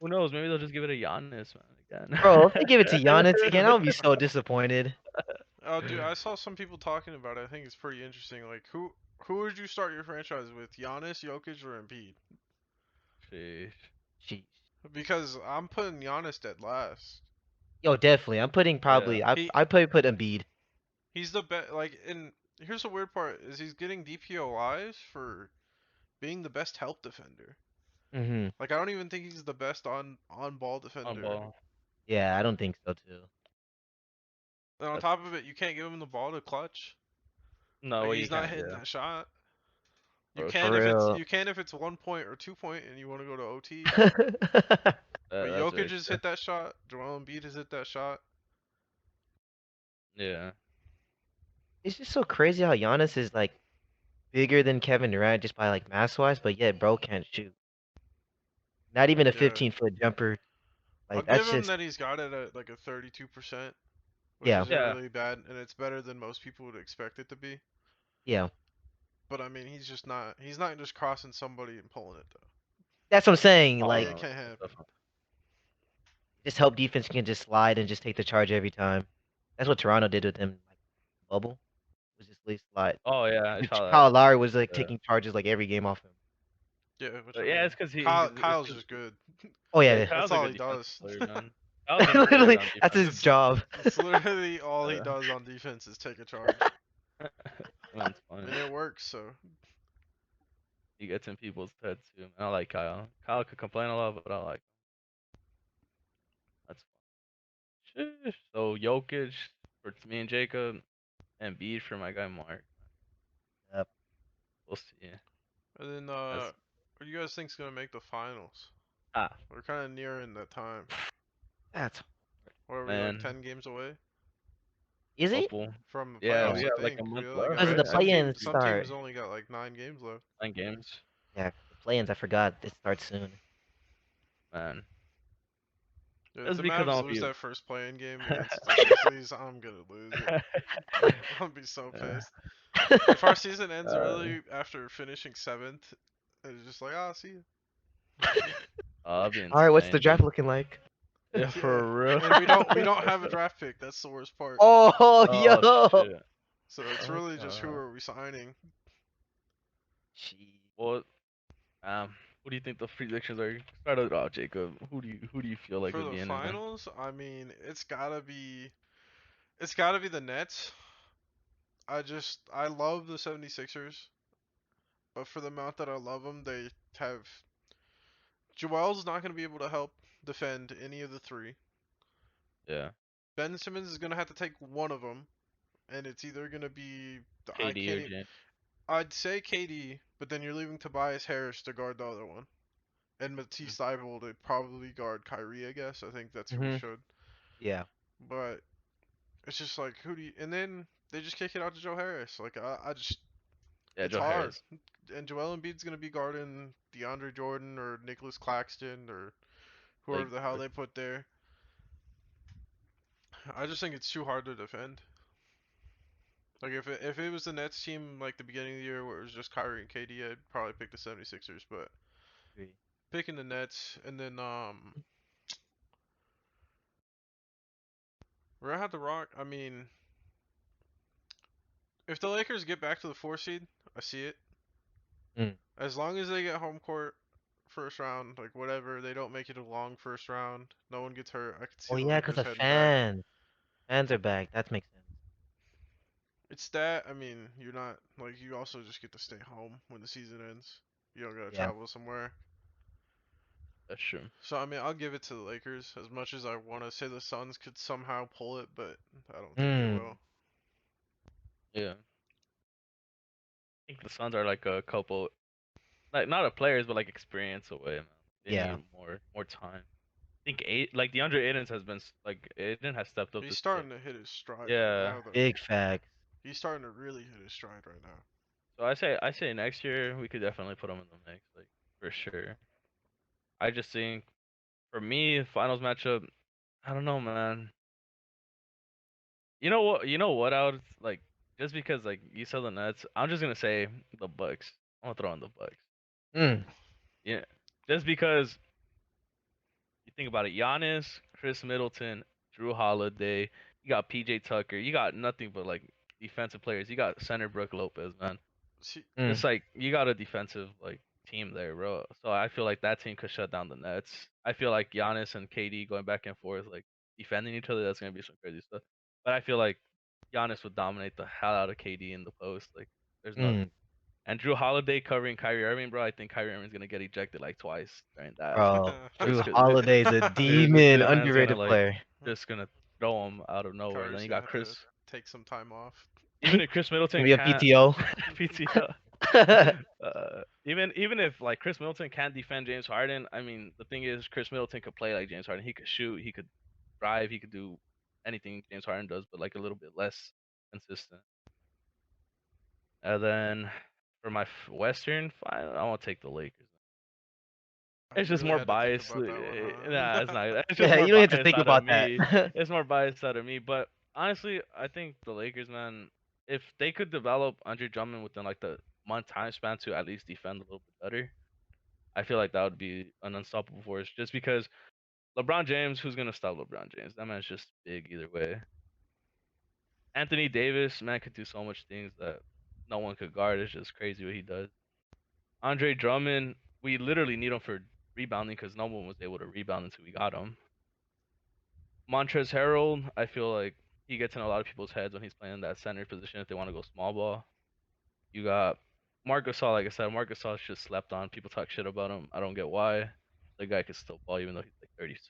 Who knows? Maybe they'll just give it a Giannis, man, bro, if they give it to again. Giannis again, I'll be so disappointed. Oh, dude, I saw some people talking about it. I think it's pretty interesting. Like, who would you start your franchise with? Giannis, Jokic, or Embiid? Sheesh. Jeez. Because I'm putting Giannis dead last. Yo, definitely. I'm putting Yeah. probably. He I probably put Embiid. he's the best. Like, and here's the weird part: is he's getting DPOIs for being the best help defender. Hmm. Like, I don't even think he's the best on ball On defender. ball. Yeah, I don't think so too. And on That's top of it, you can't give him the ball to clutch. no Like, way you he's not can't. hitting Yeah. that shot. You For can For sure. if it's real. you can if it's 1 point or 2 point and you want to go to OT. But That's Jokic very has true. hit that shot. Joel Embiid has hit that shot. Yeah. It's just so crazy how Giannis is like bigger than Kevin Durant just by like mass wise, but yet bro can't shoot. Not even a Yeah. 15-foot jumper. I'll Like give that's him just that he's got it at like a 32%, which yeah, isn't Yeah. really bad, and it's better than most people would expect it to be. yeah. But I mean, he's not just crossing somebody and pulling it though. That's what I'm saying. Oh Like It no. can't That's happen. definitely. just help defense can just slide and just take the charge every time. That's what Toronto did with him. Like bubble was just least slide. Oh yeah, I saw that. Kyle Lowry was like Yeah. taking charges like every game off him. Yeah, which I But yeah, mean, it's because it's Kyle's 'cause just good. Oh yeah, yeah, Kyle's That's a all good he defensive does. player, man. Kyle's underrated literally on that's defense. his job. It's literally all he Yeah. does on defense is take a charge, Man's funny. and it works. So He gets in people's heads too. Man. I like Kyle. Kyle could complain a lot, but I like him. That's fun. Sheesh. So Jokic for me and Jacob, and Embiid for my guy Mark. Yep. We'll see. and then As what do you guys think's gonna make the finals? ah We're kind of nearing that time. That's What are we like man, 10 games away is he? couple. from the Yeah, playoffs? we Oh, I got like think a we month only left, got because of right? the I think play-ins some start. teams only got like 9 games left. 9 games. Yeah, the play-ins. I forgot it starts soon. Man, Dude, if that's the because Mavs I'm lose a that first playing game against the Grizzlies, I'm gonna lose it. I'm gonna be so Yeah. pissed. If our season ends uh, early after finishing seventh, it's just like, ah, see you. oh, that'd be All right, what's the insane. draft looking like? Yeah, Yeah, for real. and we don't have a draft pick. That's the worst part. Oh, Oh yo. shit. So it's What really just who the? are we signing Gee. What? What do you think the predictions are? Start it off, Jacob. Who do you feel like for would the be in it? finals. I mean, it's gotta be the Nets. I love the 76ers, but for the amount that I love them, they have Joel's not gonna be able to help defend any of the three. Yeah, Ben Simmons is gonna have to take one of them, and it's either gonna be I KD can't. or James. I'd say KD, but then you're leaving Tobias Harris to guard the other one, and Matisse Thybulle to probably guard Kyrie. I guess I think that's who we Mhm. should. Yeah. But it's just like who do you? And then they just kick it out to Joe Harris. Like I just Yeah, it's Joe hard. Harris. And Joel Embiid's gonna be guarding DeAndre Jordan or Nicholas Claxton or whoever Like, the hell they put there. I just think it's too hard to defend. Like if it was the Nets team like the beginning of the year where it was just Kyrie and KD, I'd probably pick the 76ers. But Agree. picking the Nets and then we're gonna have to rock. I mean, if the Lakers get back to the 4 seed, I see it. Mm. As long as they get home court first round, like whatever, they don't make it a long first round. No one gets hurt. I could see Oh the yeah, because Lakers of heading back. fans. Fans are back. That makes sense. It's that. I mean, you're not like you also just get to stay home when the season ends. You don't gotta Yeah. travel somewhere. that's true. So I mean, I'll give it to the Lakers as much as I want to say the Suns could somehow pull it, but I don't think they Mm. will. Yeah, I think the Suns are like a couple, like not a players, but like experience away, man. They Yeah. need more time. I think like DeAndre Aidens has been like Aiden has stepped up He's this year. starting to hit his stride right Yeah, now, though. Big facts. He's starting to really hit his stride right now. so I say next year we could definitely put him in the mix, like for sure. I just think for me, finals matchup, I don't know, man. You know what? You know what? I would like just because like you said the Nets. I'm just gonna say the Bucks. I'm gonna throw in the Bucks. Mm. Yeah, just because you think about it, Giannis, Chris Middleton, Drew Holiday. You got PJ Tucker. You got nothing but like defensive players. You got center Brook Lopez, man. See, Mm. It's like you got a defensive like team there, bro. So I feel like that team could shut down the Nets. I feel like Giannis and KD going back and forth, like defending each other. That's gonna be some crazy stuff. But I feel like Giannis would dominate the hell out of KD in the post. Like there's no. Mm. And Drew Holiday covering Kyrie Irving, bro. I think Kyrie Irving's gonna get ejected like twice during that. Bro, Just Drew cause, Holiday's a dude, demon, this man's gonna underrated like player. just gonna throw him out of nowhere. Then Kyrie's you gonna got have Chris. to take some time off. Even if Chris Gonna Middleton be a can't PTO. PTO, even if like Chris Middleton can't defend James Harden, I mean the thing is Chris Middleton could play like James Harden. He could shoot, he could drive, he could do anything James Harden does, but like a little bit less consistent. And then for my Western final, I want to take the Lakers. I It's just really more had to think biased. about that one, Nah, it's huh? not. It's just Yeah, more you don't have to biased think out of about that. me. It's more biased out of me. But honestly, I think the Lakers, man, if they could develop Andre Drummond within like the month time span to at least defend a little bit better, I feel like that would be an unstoppable force. Just because LeBron James, who's gonna stop LeBron James? That man's just big either way. Anthony Davis, man, could do so much things that no one could guard. It's just crazy what he does. Andre Drummond, we literally need him for rebounding because no one was able to rebound until we got him. Montrezl Harrell, I feel like he gets in a lot of people's heads when he's playing that center position if they want to go small ball. You got Marc Gasol, like I said, Marc Gasol's just slept on. People talk shit about him. I don't get why. The guy could still ball even though he's like 36.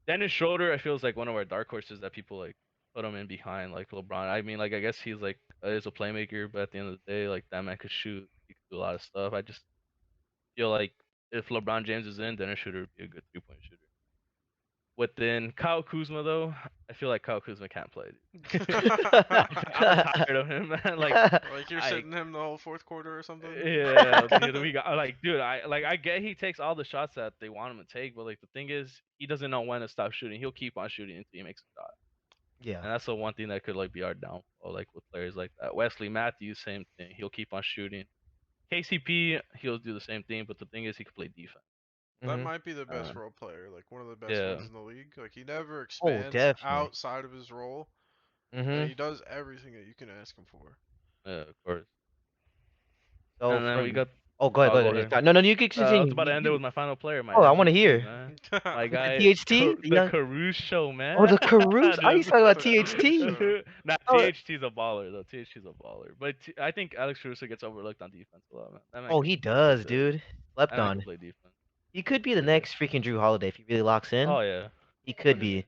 Dennis Schroeder, I feel is like one of our dark horses that people like put him in behind like LeBron. I mean, like I guess he's like is a playmaker, but at the end of the day, like that man could shoot. He could do a lot of stuff. I just feel like if LeBron James is in, Dennis Schroeder would be a good 3-point shooter. Within Kyle Kuzma though, I feel like Kyle Kuzma can't play. I'm tired of him, man. Like Like you're I sitting him the whole fourth quarter or something. yeah, dude, we got like dude, I get he takes all the shots that they want him to take, but like the thing is he doesn't know when to stop shooting. He'll keep on shooting until he makes a shot. Yeah. And that's the one thing that could like be our downfall, like with players like that. Wesley Matthews, same thing. He'll keep on shooting. KCP, he'll do the same thing, but the thing is he can play defense. That Mhm. might be the best Uh, role player, like one of the best yeah, ones in the league. Like he never Oh, expands definitely. outside of his role, and Mhm. he does everything that you can ask him for. yeah, of course. So And then we from got oh, go ahead, oh go go ahead. ahead. No, no, you can I was continue. about to end it with my final player, my Oh, I want to MVP, hear. man. My The guy, THT, the The young. Caruso, Oh, man. the Caruso. I used to talk about THT. Caruso. Nah, Oh, THT's a baller though. THT's a baller, but I think Alex Caruso gets overlooked on defense a lot, man. That man oh, could he play defense does, too. dude. Slept That man on. could play defense. He could be the Yeah. next freaking Drew Holiday if he really locks in. Oh yeah. He could be.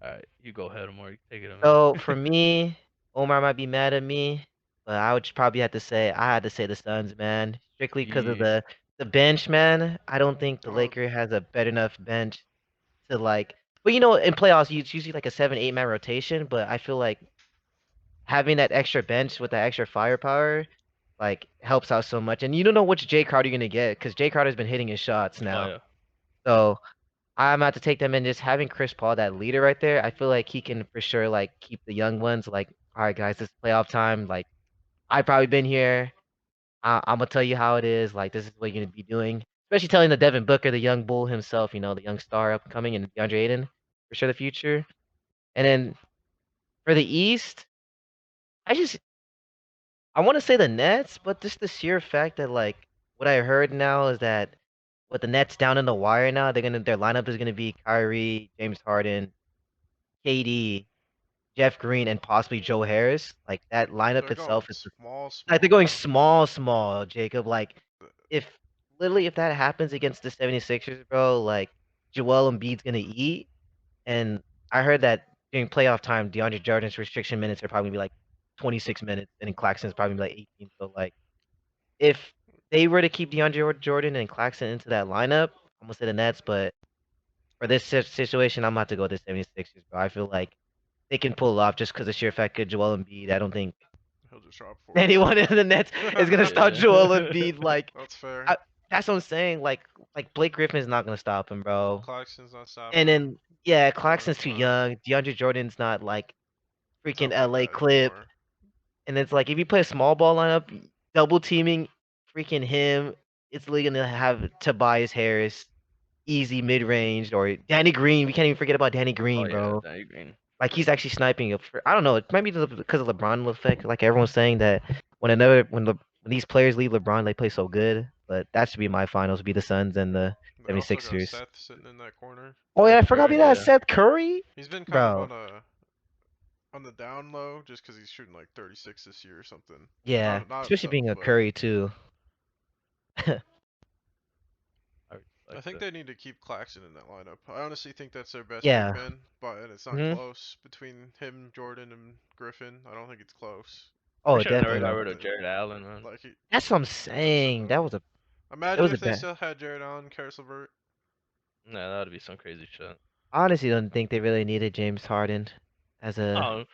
All right, you go ahead, Omar. You take it away. So for me, Omar might be mad at me, but I would just probably have to say I had to say the Suns, man. Strictly because of Yeah. the bench, man. I don't think the Oh, Laker has a better enough bench to like. But you know, in playoffs, it's usually like a 7, 8 man rotation. But I feel like having that extra bench with that extra firepower, like helps out so much. And you don't know which Jay Crowder you're gonna get because Jay Crowder's been hitting his shots Oh now. yeah. So I'm about to take them in. Just having Chris Paul, that leader right there, I feel like he can for sure like keep the young ones like, all right, guys, this is playoff time. Like I've probably been here. I'm gonna tell you how it is. Like this is what you're gonna be doing. Especially telling the Devin Booker, the young bull himself, you know, the young star up and coming, and DeAndre Ayton for sure the future. And then for the East, I just I want to say the Nets, but just the sheer fact that like what I heard now is that with the Nets down in the wire now, their lineup is gonna be Kyrie, James Harden, KD, Jeff Green, and possibly Joe Harris. Like that lineup they're going itself is small, like they're going small. small, small, Jacob. Like Uh, if literally if that happens against the 76ers, bro, like Joel Embiid's gonna eat. And I heard that during playoff time, DeAndre Jordan's restriction minutes are probably gonna be like 26 minutes, and then Claxton's probably gonna be like 18. So like if they were to keep DeAndre Jordan and Claxton into that lineup, I'm gonna say the Nets, but for this situation, I'm about to go with the 76ers, bro. I feel like they can pull it off just because of sheer fact of Joel Embiid. I don't think He'll just drop anyone 40. in the Nets is gonna stop Joel Embiid. Like That's fair. I, that's what I'm saying. Like Blake Griffin is not gonna stop him, bro. Claxton's not And stopping him. then yeah, Jordan Claxton's too Smartt. young. DeAndre Jordan's not like It's freaking not like LA that Clip. anymore. And it's like if you play a small ball lineup, double teaming freaking him, it's literally gonna have Tobias Harris. easy mid range, or Danny Green. We can't even forget about Danny Oh Green, yeah, bro. Danny Green. Like he's actually sniping it. I don't know. It might be because of LeBron effect. Like everyone's saying that when these players leave LeBron, they play so good. But that should be my finals. Be the Suns and the They also got 76ers. Seth sitting in that corner. Oh yeah, I Seth forgot Curry, about that. yeah. Seth Curry, He's been kind of bro. on the down low just because he's shooting like 36 this year or something. Yeah, Not especially himself, being a but Curry too. I I respect think it. they need to keep Claxton in that lineup. I honestly think that's their best big Yeah. man, but and it's not Hmm. close between him, Jordan, and Griffin. I don't think it's close. Oh, We should have never definitely got not. rid of Jared Allen, man. Like That's what I'm they should saying. have. That Imagine was if a they bad. still had Jared Allen, Karis LeVert. Nah, that would be some crazy shit. Honestly, don't think they really needed James Harden as a. Oh,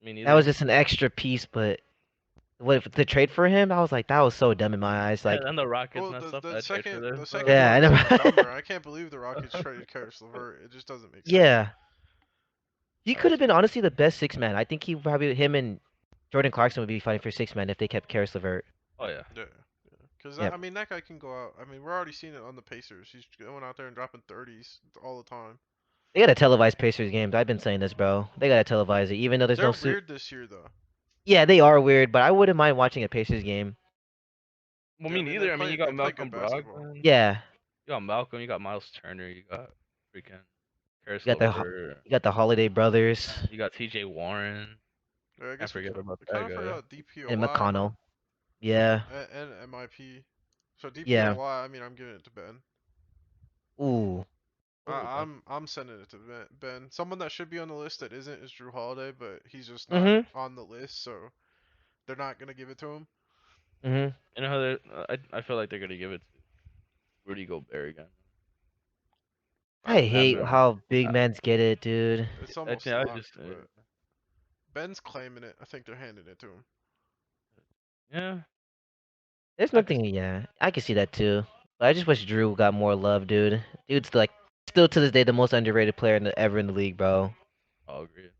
me That was neither. just an extra piece, but what if the trade for him? I was like, that was so dumb in my eyes. Like, And then the Rockets Well, messed the up the that trade for second this. the So second yeah, I part's even dumber. never. I can't believe the Rockets traded Karis LeVert. It just doesn't make sense. Yeah, he that could was have been honestly the best six man. I think he probably him and Jordan Clarkson would be fighting for six man if they kept Karis LeVert. oh yeah. Yeah, because Yep. I mean that guy can go out. I mean we're already seeing it on the Pacers. He's going out there and dropping 30s all the time. They gotta televise Pacers games. I've been saying this, bro. They gotta televise it, even though there's They're no suit. weird this year though. Yeah, they are weird, but I wouldn't mind watching a Pacers game. Well, Yeah, me I mean they neither. I mean, play you they got play good Malcolm basketball. Brogdon, Yeah, you got Malcolm, you got Miles Turner, you got freaking Karis you got LeVert, you got the Holiday brothers you got T.J. Warren. Yeah, I Can't guess forget about we that kind of guy. forgot and DPOY, huh? McConnell. Yeah, And MIP. So yeah. DPOY, I mean I'm giving it to Ben. Ooh. Oh, man. I'm sending it to Ben. Someone that should be on the list that isn't is Drew Holiday, but he's just not Mhm. on the list, so they're not gonna give it to him. Mhm. You know how they? I feel like they're gonna give it to Rudy Gobert again. I That hate Man, how big I, mans get it, dude. it's I almost think I locked, just but Ben's claiming it. I think they're handing it to him. yeah. There's I just nothing. Yeah, I can see that too. But I just wish Drew got more love, dude. Dude's like still to this day the most underrated player ever in the league, bro. I'll agree.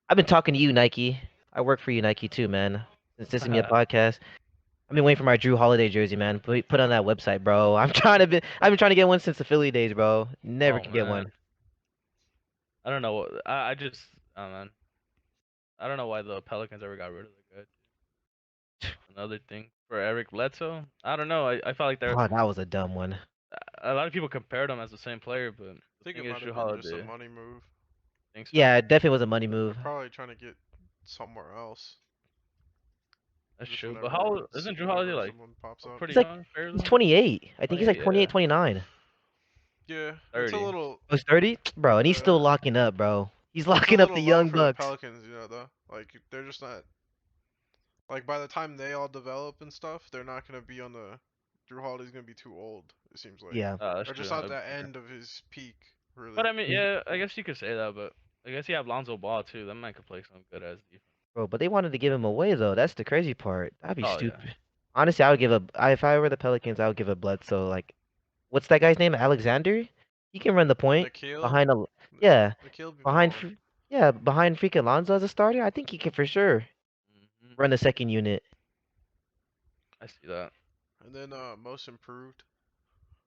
I've been talking to you, Nike. I work for you, Nike, too, man. Since this is me a podcast, I've been waiting for my Drew Holiday jersey, man. Put on that website, bro. I've been trying to get one since the Philly days, bro. Never Oh could get man, one. I don't know. I just oh man, I don't know why the Pelicans ever got rid of the guy. Another thing for Eric Bledsoe, I don't know. I felt like Oh, that was a dumb one. a lot of people compared him as the same player, but I the think thing it is, might Drew have been just a Holiday. money move. Think so? Yeah, it definitely was a money They're move. probably trying to get somewhere else. That's Just true. But how isn't Drew Holiday like someone pops up. pretty He's like, young, he's fairly? 28. I think he's like 28, 28, yeah, 29. Yeah, it's a 30. little. Oh, he's 30, bro, and he's still Uh, locking up, bro. He's it's a locking up the little low young for the bucks. Pelicans, though. Like they're just not. Like by the time they all develop and stuff, they're not gonna be on the. Drew Holiday's gonna be too old. It seems like, Yeah. That's or just true. at the end of his peak, But really. I mean, yeah, I guess you could say that. But I guess you have Lonzo Ball too. That man could play some good as defense. Bro, but they wanted to give him away though. That's the crazy part. That'd be Oh yeah. stupid. Honestly, I would give if I were the Pelicans, I would give a Bledsoe. Like, what's that guy's name? Alexander? He can run the point Nikhil, behind a, yeah, Nikhil be behind, balling. yeah, behind freaking Lonzo as a starter. I think he can for sure Hmm. run the second unit. I see that. And then most improved.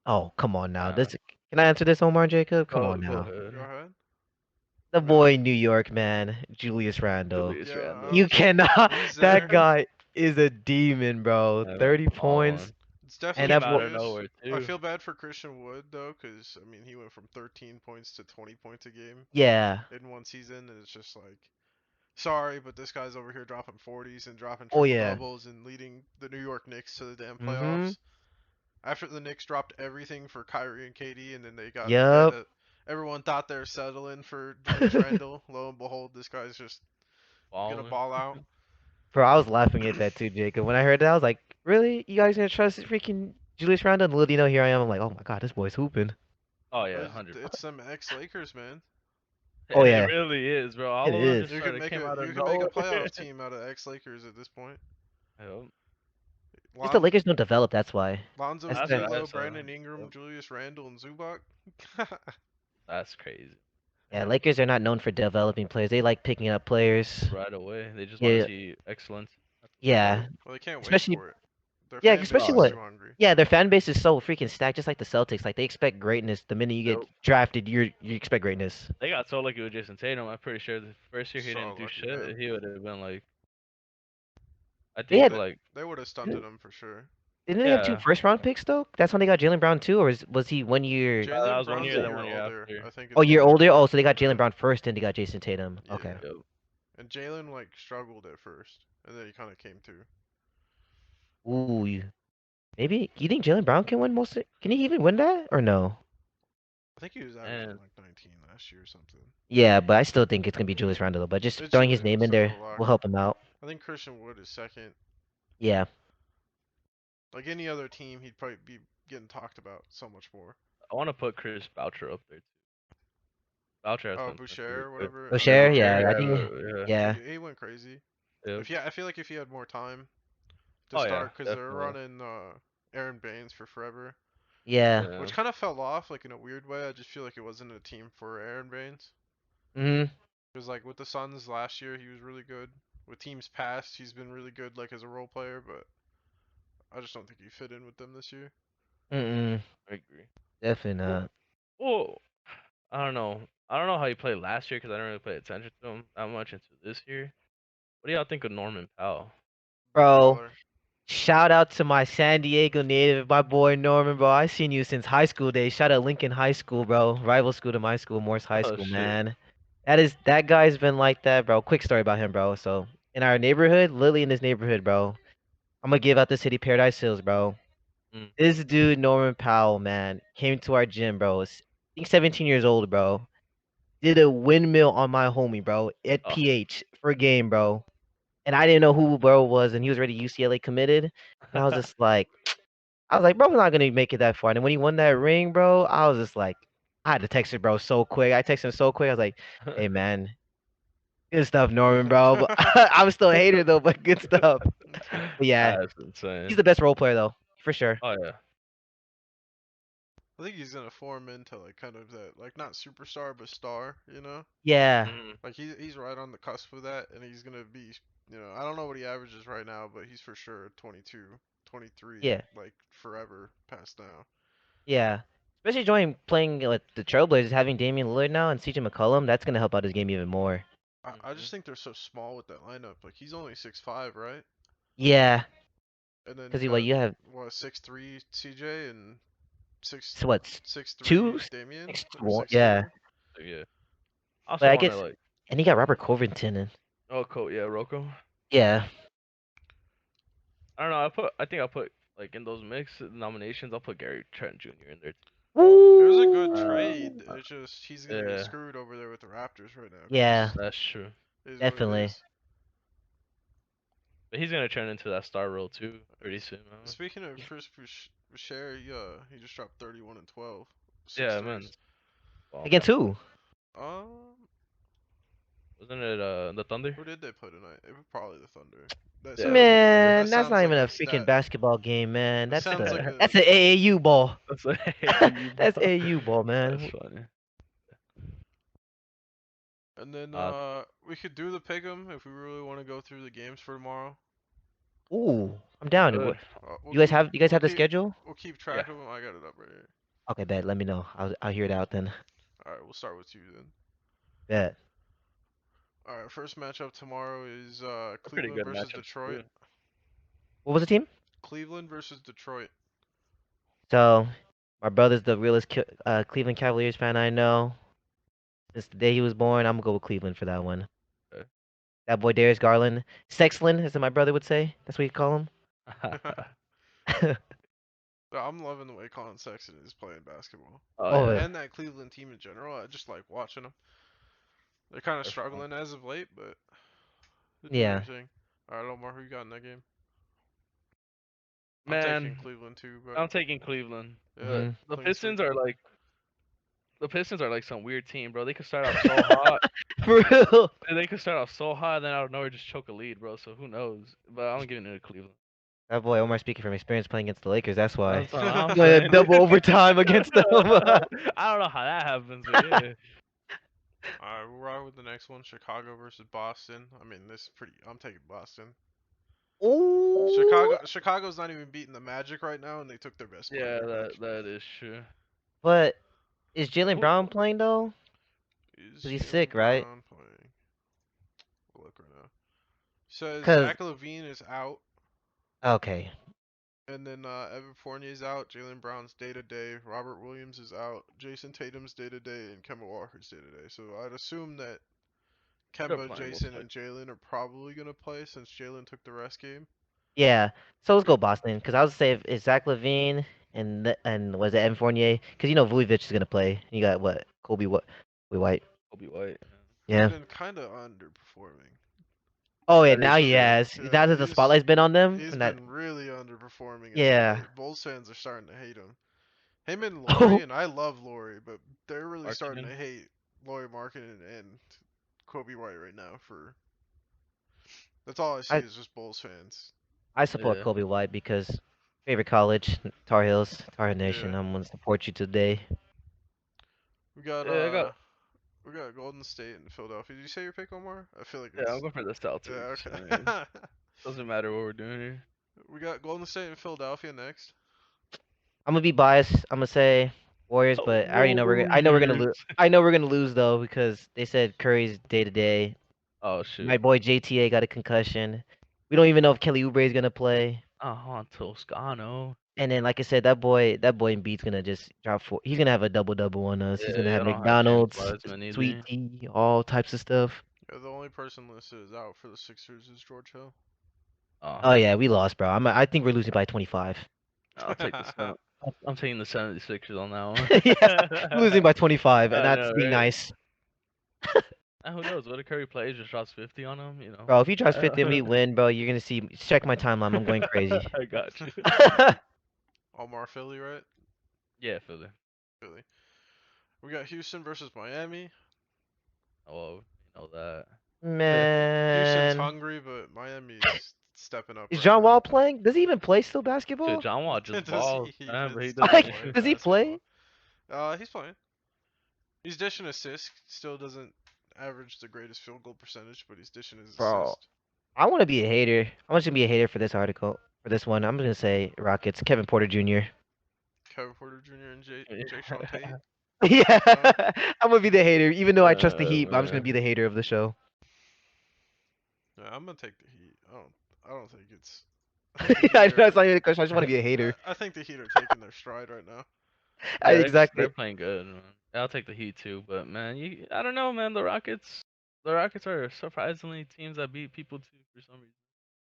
Oh, come on now. Uh, Can I answer this, Omar Jacob? Come on go now. Go ahead. ahead. The I mean, boy, New York man, Julius Randle. Julius yeah, You Randle. cannot. he's That there. guy is a demon, bro. Yeah, 30 balling. points, It's and definitely Came that out boy. of Julius. nowhere I too. feel bad for Christian Wood though, because I mean he went from 13 points to 20 points a game Yeah. in one season, and it's just like, sorry, but this guy's over here dropping 40s and dropping Oh triple yeah. doubles and leading the New York Knicks to the damn Mhm. playoffs. After the Knicks dropped everything for Kyrie and KD, and then they had Yup. to, everyone thought they were settling for Julius Randle. Lo and behold, this guy's just gonna Balling. ball out. Bro, I was laughing at that too, Jacob. When I heard that, I was like, "Really? You guys gonna trust freaking Julius Randle?" And little do you know, here I am. I'm like, "Oh my god, this boy's hooping." Oh But yeah, it's, 100%. it's some ex-Lakers, man. Oh It yeah, really is, bro. it All of them is. just started came out of You can make a nowhere. playoff team out of ex-Lakers at this point. Yep. Just the Lon- Lakers don't develop. That's why. Lonzo, That's That's the what I D'Lo, saw. Brandon Ingram, Yep. Julius Randle, and Zubac. That's crazy. yeah. Lakers are not known for developing players. They like picking up players. Right away, they just want to Yeah, see excellence at the start. yeah. Well, they can't wait Especially for it. Their Yeah, fan base especially Oh, is what? too hungry. Yeah, their fan base is so freaking stacked, just like the Celtics. Like they expect greatness. The minute you yeah. get drafted, you expect greatness. They got so lucky with Jason Tatum. I'm pretty sure the first year he So didn't do lucky, man. shit. He would have been like, I They think had like, They would have stunted didn't, him for sure. didn't they have two yeah, first-round picks though? That's when they got Jalen Brown too, or was he 1 year? that Jalen was one Brown's year, a then year 1 year older. after. I think Oh, it's year one year older. Oh, older. so they got Jalen Yeah. Brown first, then they got Jason Tatum. Okay. Yeah. Yep. And Jalen like struggled at first, and then he kind of came to. Ooh, maybe you think Jalen Brown can win most? Can he even win that or no? I think he was averaging And like 19 last year or something. Yeah, but I still think it's gonna be Julius Randle. But just It's throwing his name Julius. in That's a there lock. will help him out. I think Christian Wood is second. Yeah. Like any other team, he'd probably be getting talked about so much more. I want to put Chris Boucher up there too. Boucher has Oh, been playing pretty Boucher, good. whatever. I Yeah, mean, O'Share, Boucher. yeah, I Yeah, think, yeah. yeah, he went crazy. Yep. If I feel like if he had more time to Oh yeah, start, because they're definitely. running Aaron Baines for forever, yeah. Yeah. which kind of fell off like in a weird way. I just feel like it wasn't a team for Aaron Baines. Mhm. Because like with the Suns last year, he was really good. With teams past, he's been really good like as a role player, but I just don't think he fit in with them this year. Mm. I agree. Definitely Well, not. well, I don't know. I don't know how he played last year because I didn't really pay attention to him that much into this year. What do y'all think of Norman Powell? Bro, Baller. shout out to my San Diego native, my boy Norman, bro. I seen you since high school days. Shout out Lincoln High School, bro. Rival school to my school, Morse High Oh School, shit. man. That guy's been like that, bro. Quick story about him, bro. So in our neighborhood, literally in this neighborhood, bro. I'm gonna give out the city Paradise Hills, bro. Mm. This dude, Norman Powell, man, came to our gym, bro. I think 17 years old, bro. Did a windmill on my homie, bro, at Oh. PH for a game, bro. And I didn't know who bro was, and he was already UCLA committed. And I was like, bro, we're not gonna make it that far. And when he won that ring, bro, I was just like, I had to text him, bro, so quick. I texted him so quick. I was like, hey, man, good stuff, Norman, bro. But I'm still a hater though, but good stuff. But yeah, That's he's insane. the best role player though, for sure. Oh yeah. I think he's gonna form into like kind of that like not superstar but star, you know? Yeah, Mm. Like he's right on the cusp of that, and he's gonna be, I don't know what he averages right now, but he's for sure 22, 23, yeah, like forever past now. yeah. Especially joining playing with the Trailblazers, having Damian Lillard now and CJ McCollum, that's gonna help out his game even more. I Mhm. just think they're so small with that lineup. Like he's only 6'5", right? Yeah, And then because you what got you have, 6'3" CJ and six so what's six two, three Damian six, or one, six yeah. four. So, yeah. I also But I want to guess, like. and he got Robert Covington and Oh, cool. Yeah, Rocco. yeah. I don't know. I think I'll put like in those mix nominations. I'll put Gary Trent Jr. in there. It was a good Woo! trade. It's just he's gonna get Yeah, screwed over there with the Raptors right now Yeah, because that's true. it is what it definitely. is. But he's gonna turn into that star role too pretty It's- soon, man. Speaking of Chris Boucher, he just dropped 31 and 12, six Yeah, man. threes. Well, Against who? Um, wasn't it the Thunder? who did they play tonight? It was probably the Thunder. That Yeah, it was sounds the like Thunder. Man, that that's sounds not like even a a freaking stat. basketball game, man. That sounds like a That's an AAU ball. That's like you, That's bro. AAU ball, That's man. funny. And then Uh, we could do the pick'em if we really want to go through the games for tomorrow. Ooh, I'm we down. could. We'll keep You guys we'll have the keep schedule? we'll keep Yeah. track of them. I got it up right here. Okay, bet. Let me know. I'll hear it out then. All right, we'll start with you then. Bet. All right, first matchup tomorrow is They're pretty Cleveland good versus matchups Detroit. too. What was the team? Cleveland versus Detroit. So, my brother's the realest Cleveland Cavaliers fan I know. Since the day he was born, I'm gonna go with Cleveland for that one. Okay. That boy Darius Garland, Sexland, as my brother would say. That's what you call him. I'm loving the way Colin Sexton is playing basketball, Oh Oh, yeah. yeah. and that Cleveland team in general. I just like watching them. They're kind of They're fun. struggling as of late, but they're doing their Yeah. thing. All right, Omar, who you got in that game? I'm taking Man, Cleveland too, bro. I'm taking Cleveland, Yeah, but Hmm. clean sweep. The Pistons are like some weird team, bro. They could start off so hot. For real. They could start off so hot, then out of nowhere just choke a lead, bro. So who knows? But I'm giving it to Cleveland. That boy Omar speaking from experience playing against the Lakers. That's why. That's what I'm Yeah, saying. double overtime against them. I don't know how that happens, but yeah. Alright, we'll ride with the next one. Chicago versus Boston. I mean, this is pretty. I'm taking Boston. Ooh. Chicago's not even beating the Magic right now, and they took their best Yeah, player. Like, that is true. But is Jalen Who? Brown playing though? is Cause he's Jalen sick, right? Brown playing? We'll look right now. Says Cause Zach LaVine is out, okay, and then Evan Fournier's out. Jalen Brown's day to day. Robert Williams is out. Jason Tatum's day to day, and Kemba Walker's day to day. So I'd assume that They're Kemba, playing most Jason, likely. and Jalen are probably gonna play since Jalen took the rest game. yeah. So let's We go Boston. Cause I would say if it's Zach Levine and was it Evan Fournier? Cause you know Vujovic is gonna play. You got what? Kobe White. Kobe White. he's Yeah. been kind of underperforming. Oh yeah, That now is he true. has. Now Yeah, that the spotlight's been on them he's from that. been really underperforming, and Yeah. Bulls fans are starting to hate him. Him and Oh, Laurie, and I love Laurie, but they're really starting to Marketing. hate Laurie Markkinen and Kobe White right now. For that's all I see I is just Bulls fans. I support Yeah. Kobe White because favorite college, Tar Heels, Tar Heel Nation. Yeah, I'm gonna support you today. we got Yeah, I got. we got Golden State and Philadelphia. Did you say your pick, Omar? I feel like Yeah, I'm it's going for the yeah, Celtics. I mean, okay. doesn't matter what we're doing here. We got Golden State and Philadelphia next. I'm gonna be biased. I'm gonna say Warriors, but I already know I know we're gonna Warriors. lose. I know we're gonna lose though because they said Curry's day to day. Oh shoot. My boy JTA got a concussion. We don't even know if Kelly Oubre is gonna play. Toscano. And then, like I said, that boy Embiid's gonna just drop four. He's gonna have a double double on us. He's gonna Yeah, have I don't have James McDonald's, Wiseman sweet either. tea, all types of stuff. Yeah, the only person listed is out for the Sixers is George Hill. Oh, Oh yeah, we lost, bro. I think we're losing by 25. I'll take the seven. I'm taking the 76ers on that Yeah, we're one. losing by 25, and I that's know, being right? nice, Who knows? What if Curry plays, just drops 50 on him? bro. If he tries 50 and we win, bro, you're gonna see. Check my timeline. I'm going crazy. I got you. Omar Philly, right? Yeah, Philly. Philly. We got Houston versus Miami. Oh, you know that. Houston's Man, hungry, but Miami's stepping up is right John now. Wall playing? Does he even play still Shit, basketball? John Wall just Does balls, he man, but even he still doesn't. Like, play does he play? basketball? He's playing. He's dishing assists. Still doesn't average the greatest field goal percentage, but he's dishing his Bro, assist. I want to be a hater. I'm just gonna be a hater for this article. For this one, I'm gonna say Rockets. Kevin Porter Jr. Kevin Porter Jr. and Jay Sean Tate. Yeah, Uh, I'm gonna be the hater. Even though I trust the Heat, but I'm just gonna Man. be the hater of the show. yeah, I'm gonna take the Heat. I don't think it's. I think the Heat I know are. it's not even a question. I just want to be a hater. I think the Heat are taking their stride right now. Yeah, they're Exactly. playing good, man. I'll take the Heat too, but man, I don't know, man. The Rockets are surprisingly teams that beat people too for some reason.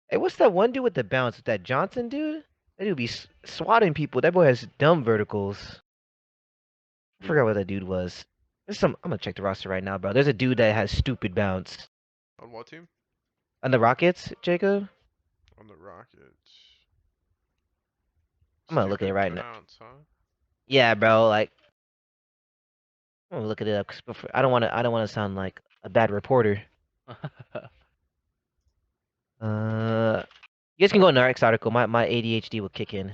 Hey, what's that one dude with the bounce? That Johnson dude? That dude be swatting people. That boy has dumb verticals. I Who? forgot what that dude was. There's some. I'm gonna check the roster right now, bro. There's a dude that has stupid bounce. On what team? On the Rockets, Jacob? On the Rockets. I'm gonna look at it Stupid right now. bounce, huh? Yeah, bro. Like, I'm gonna look at it up 'cause I don't want to. I don't want to sound like a bad reporter. Uh, you guys can go in the next article. My ADHD will kick in.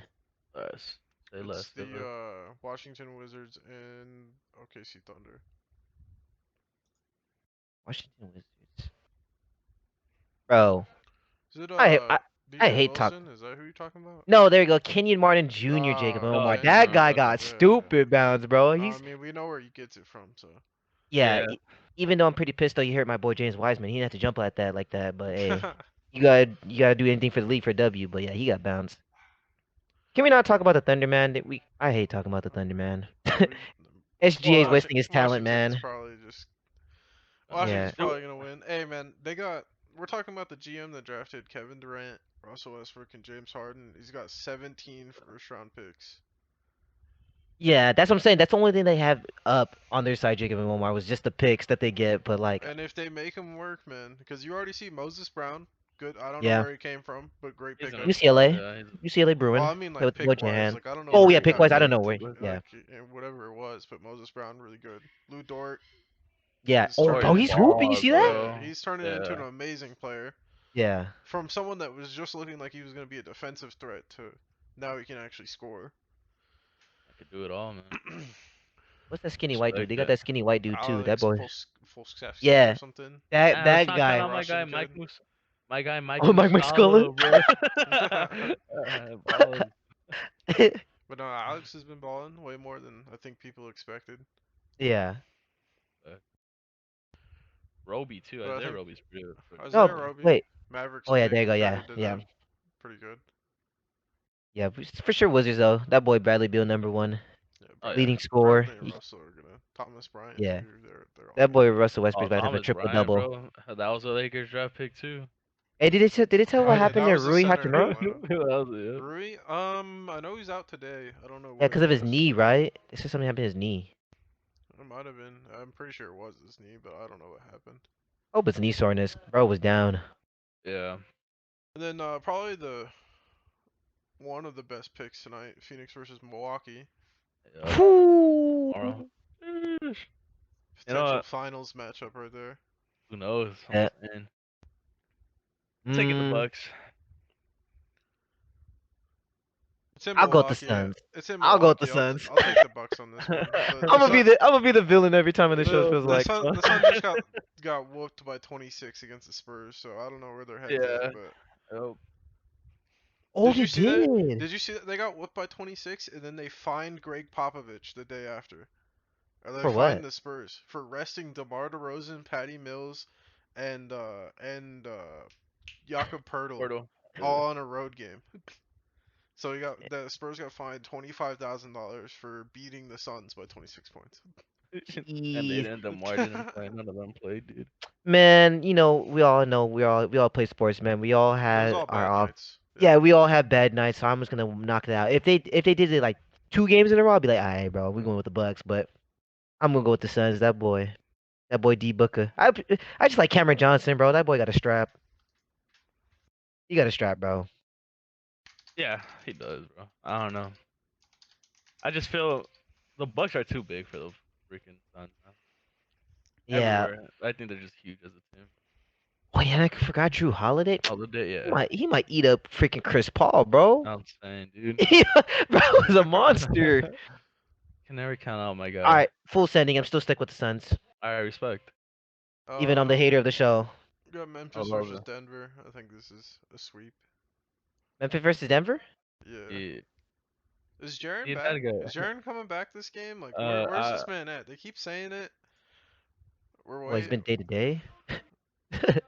Less. Say It's less. the Washington Wizards and OKC Thunder. Washington Wizards. Bro, Is it I I, I BJ hate talk. Wilson? Is that who you're talking about? No, there you go. Kenyon Martin Jr. Jacob Oh, Oh, Omar. okay. That Kenyon guy Martin. got Yeah, okay. stupid bounce, bro. I He's mean, we know where he gets it from, so. yeah. Yeah. Even though I'm pretty pissed though, you hurt my boy James Wiseman. He didn't have to jump like that. But hey, you gotta do anything for the league for W. But yeah, he got bounced. Can we not talk about the Thunder, man? I hate talking about the Thunder, man. SGA is Well, wasting his talent, Washington's man. probably just. I mean, Yeah. Washington's probably gonna win. Hey, man, we're talking about the GM that drafted Kevin Durant, Russell Westbrook, and James Harden. He's got 17 first-round picks. Yeah, that's what I'm saying. That's the only thing they have up on their side, Jacob and Omar, was just the picks that they get. But like, And if they make him work, man, because you already see Moses Brown, good. I don't know yeah, where he came from, but great he's pickup. an UCLA, yeah, UCLA Well, Bruin. I mean Yeah, like with Boy pick wise, Jahan. like I don't know Oh where yeah, he pick got wise. I don't yeah, know picked, where. pick was. Yeah, like and whatever it was, but Moses Brown really good. Lou Dort yeah. is Oh, Oh, turning bro, he's he's into hooping. You balls, see that? yeah, bro. he's turning into an Yeah. amazing player. Yeah. From someone that was just looking like he was gonna be a defensive threat to now he can actually score. I could do it all, man. What's that skinny white dude? Respect They got that. that skinny white dude too. That Alex boy. Fulskevski or Yeah, something. that Let's that not count guy. out my guy, Russian Mike kid. Musa. My guy Mike Oh, Mike Muscala, McScullen. bro. Balls. But no, Alex has been balling way more than I think people expected. Yeah. Roby too. But I Isaiah think Roby's pretty Isaiah Oh, solid. Roby, wait. Mavericks Oh yeah, there pick, you go. kinda Yeah, did yeah, that pretty good. yeah. For sure, Wizards though. That boy Bradley Beal, #1 Yeah, Oh yeah. leading scorer. Bradley and Russell are gonna. Thomas Bryant Yeah, too. They're all that gonna boy be. Russell Oh, Westbrook's about to have a Thomas triple Bryant, double. bro. That was a Lakers draft pick too. Hey, did they tell what Yeah, happened that to was the Rui center in Hachimura? Atlanta. That was it. Rui, I know he's out today. I don't know Yeah, what because it of his was. knee, right? They said something happened to his knee. It might have been. I'm pretty sure it was his knee, but I don't know what happened. Oh, but his knee soreness, bro, was down. Yeah. And then probably the one of the best picks tonight, Phoenix versus Milwaukee. Yep. Tomorrow. Whew. Sheesh. You know Potential what? finals matchup right there. Who knows? I'm Yeah. saying. Taking the Mm, Bucks. It's in I'll go with the Milwaukee. Suns. It's in I'll go with the Milwaukee. Suns. I'll take the Bucks on this one. I'm gonna be the villain every time in the show. It feels like. The Sun just got whooped by 26 against the Spurs, so I don't know where their heads Yeah. at. But Oh, Oh, did they you see that? did. Did you see that they got whooped by 26 and then they fined Greg Popovich the day after? Or they For fined what? the Spurs for resting DeMar DeRozan, Patty Mills, and Jakob Poeltl Portal. all on a road game. So the Spurs got fined $25,000 for beating the Suns by 26 points. And they Jeez. didn't. DeMar didn't play. None of them played, dude. Man, we all know we all play sports, man. We all It was had all our bad off. nights. Yeah, we all have bad nights, so I'm just gonna knock it out. If they did it like 2 games in a row, I'll be like, all right, bro, we're going with the Bucks. But I'm gonna go with the Suns. That boy D Booker. I just like Cameron Johnson, bro. That boy got a strap. He got a strap, bro. Yeah, he does, bro. I don't know. I just feel the Bucks are too big for the freaking Suns, man. Yeah. Everywhere. I think they're just huge as a team. Oh yeah, I forgot Drew Holiday. Holiday, He yeah. might eat up freaking Chris Paul, bro. I'm saying, dude. Bro was a monster. Can never count out my All guy. right, full sending. I'm still stuck with the Suns, I respect. even on the hater of the show. We got I Memphis love versus it. Denver. I think this is a sweep. Memphis versus Denver. Yeah. Yeah. Is Jaren He's back? that good. Is Jaren coming back this game? Like, where's Uh, this man at? They keep saying it. We're Well, he's waiting. been day to day.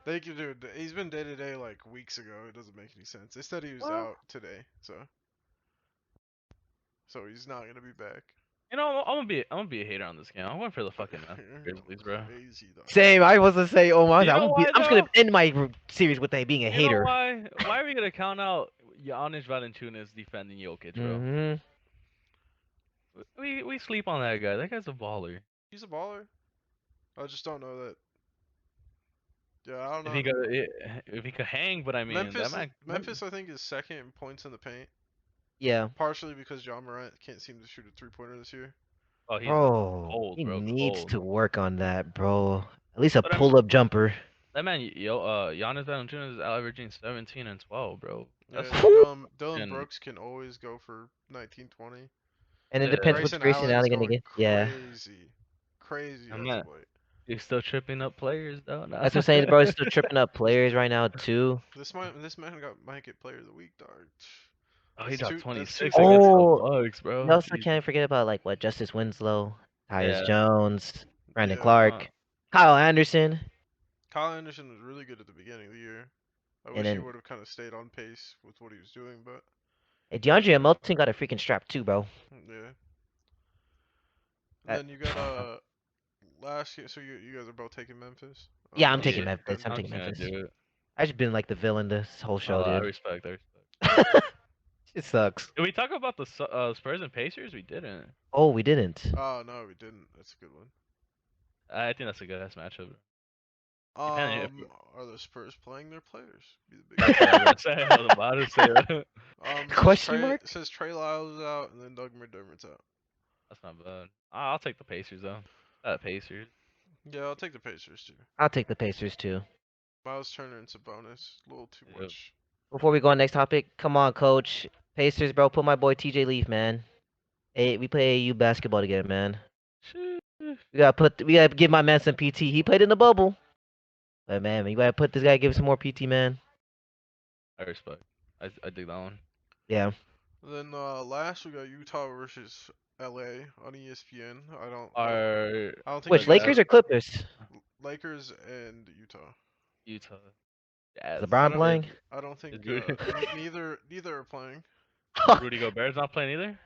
They could do. He's been day to day like weeks ago. It doesn't make any sense. They said he was Well, out today, so he's not gonna be back. you know, I'm gonna be a hater on this game. I'm going for the fucking You're Grizzlies, going bro. crazy, dog. Same. I was gonna say, oh my, You know why I'm just gonna though? end my series with being a You know hater. why? Why are we gonna count out Giannis Valanciunas defending Jokic, bro? Hmm. We sleep on that guy. That guy's a baller. He's a baller. I just don't know that. Yeah, I don't If know. he could, if he could hang, but I mean, that man. Memphis, I think is second in points in the paint. Yeah, Partially because John Morant can't seem to shoot a three-pointer this year. Oh, he's bro, cold, he bro, needs cold. to work on that, bro. At least a But I mean, pull-up jumper. that man, Giannis Valanciunas is averaging 17 and 12, bro. Yeah, That's Dylan and Brooks can always go for 19, 20. And it yeah, depends what's Grayson Grayson Allen's Allen gonna going get. Yeah, crazy, crazy I'm as of not. late. He's still tripping up players though. No. that's what I'm saying, bro. He's still tripping up players right now too. This man might get player of the week, dog. Oh, he dropped That's two 26 things. against the Oh, Bucks, you bro. also Jeez. can't forget about like what Justice Winslow, Tyus Yeah. Jones, Brandon Yeah, Clark, Kyle Anderson, Kyle Anderson was really good at the beginning of the year. I and wish he then would have kind of stayed on pace with what he was doing, but hey, DeAndre Melton got a freaking strap too, bro. yeah. And That, then you got last year. So you guys are both taking Memphis. yeah, I'm taking Yeah. Memphis. I'm I'm taking just gonna Memphis. do it. I just been like the villain this whole show, I dude. respect. I respect. It sucks. Did we talk about the Spurs and Pacers? We didn't. Oh, we didn't. Oh no, we didn't. That's a good one. I think that's a good ass matchup. Depending if Are the Spurs playing their players? Be the big that's what I was about to say. That. Question mark? It says Trey Lyles is out and then Doug McDermott's out. That's not bad. I'll take the Pacers though. Pacers. Yeah, I'll take the Pacers too. I'll take the Pacers too. Miles Turner and Sabonis, a little too Yep. much. Before we go on next topic, come on, coach. Pacers, bro. Put my boy TJ Leaf, man. Hey, we play AU basketball together, man. Sheesh. We gotta give my man some PT. He played in the bubble. But man, you gotta put this guy, give him some more PT, man. I respect. I dig that one. Yeah. Then last we got Utah versus LA on ESPN. Are I don't think the you Which guys Jazz Lakers are or Clippers? Lakers and Utah. Utah Is Jazz? I LeBron don't Is playing? I don't think is Rudy neither are playing. Rudy Gobert's not playing either?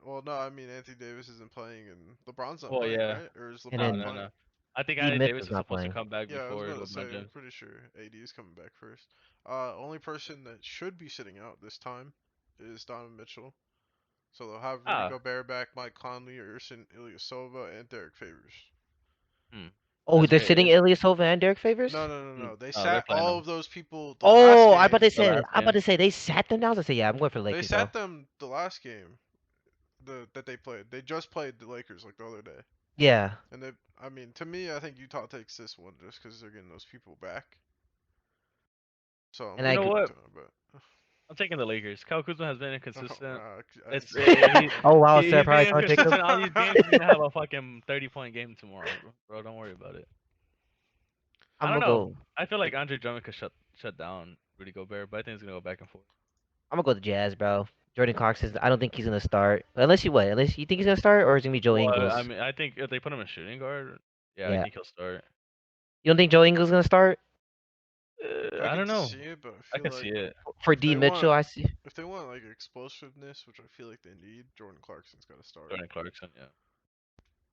Well, no, I mean Anthony Davis isn't playing and LeBron's not Well, playing, yeah. right? Or is And No, LeBron no, then playing? no. I think D Anthony Davis Mitchell's is not supposed to playing. come back Yeah, I was before gonna say, LeBron I'm James. pretty sure AD is coming back first. Only person that should be sitting out this time is Donovan Mitchell. So they'll have Rudy Ah, Gobert back, Mike Conley, Ersan Ilyasova, and Derek Favors. hmm. Oh, That's they're great. sitting Ilyasova and Derek Favors? No. They No, they're sat playing all him of those people the last Oh, I about to game. the say last I about game. to say they sat them down. I was gonna say yeah, I'm going for the They Lakers though. sat them the last game that they played. They just played the Lakers like the other day. Yeah. And I mean, to me, I think Utah takes this one just because they're getting those people back. So I'm And You I gonna know agree. give it what? to him, but I'm taking the Lakers. Kyle Kuzma has been oh, inconsistent. I didn't It's say that, he, Oh wow, he's surprise, being huh, Jacob? inconsistent in all these games. He's gonna have a fucking 30-point game tomorrow, bro. Don't worry about it. I I'm don't gonna know. go. I feel like Andre Drummond could shut down Rudy Gobert, but I think it's gonna go back and forth. I'm gonna go the Jazz, bro. Jordan Clarkson's. I don't think he's gonna start. Unless you what? Unless you think he's gonna start, or is it gonna be Joe Well, I Ingles? mean, I think if they put him in shooting guard, yeah, I Yeah. think he'll start. You don't think Joe Ingles is gonna start I I don't could know. see it, but I I feel can see like it. for if D they Mitchell? want I see. if they want like explosiveness, which I feel like they need, Jordan Clarkson's got to start. Jordan Clarkson, yeah.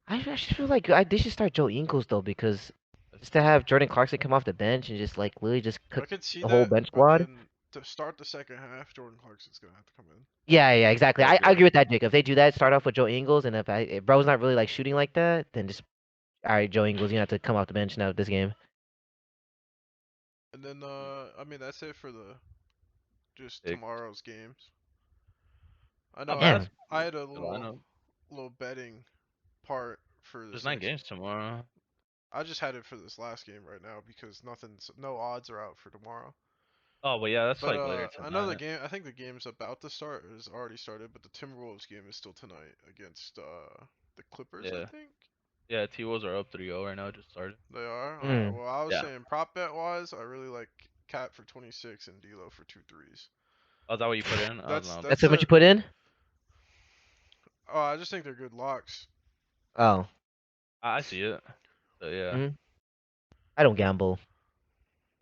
I just feel like they should start Joe Ingles though because That's just to have Jordan Clarkson come off the bench and just like literally just I cook could see the whole that, bench but squad. then to start the second half, Jordan Clarkson's gonna have to come in. Yeah, exactly. I I agree. agree with that, Jacob. If they do that, start off with Joe Ingles, and if bro's not really like shooting like that, then just all right, Joe Ingles, you have to come off the bench now this game. And then I mean that's it for the just Big. tomorrow's games. I know Not bad. Damn. That's I had a the lineup. little betting part for There's this 9 next. games tomorrow. I just had it for this last game right now because no odds are out for tomorrow. Oh, but yeah, that's But like later I know the tonight. game. I think the game's about to start. Has already started, but the Timberwolves game is still tonight against the Clippers. I Yeah. think Yeah, T-Wolves are up 3-0 right now. Just started. they are. All right. Mm. Well, I was Yeah. saying prop bet wise, I really like Cat for 26 and D'Lo for 2 threes. Oh, is that what you put in? Oh, That's no. That's that's how much a. you put in? Oh, I just think they're good locks. Oh. I see it. So, yeah. Mm. I don't gamble.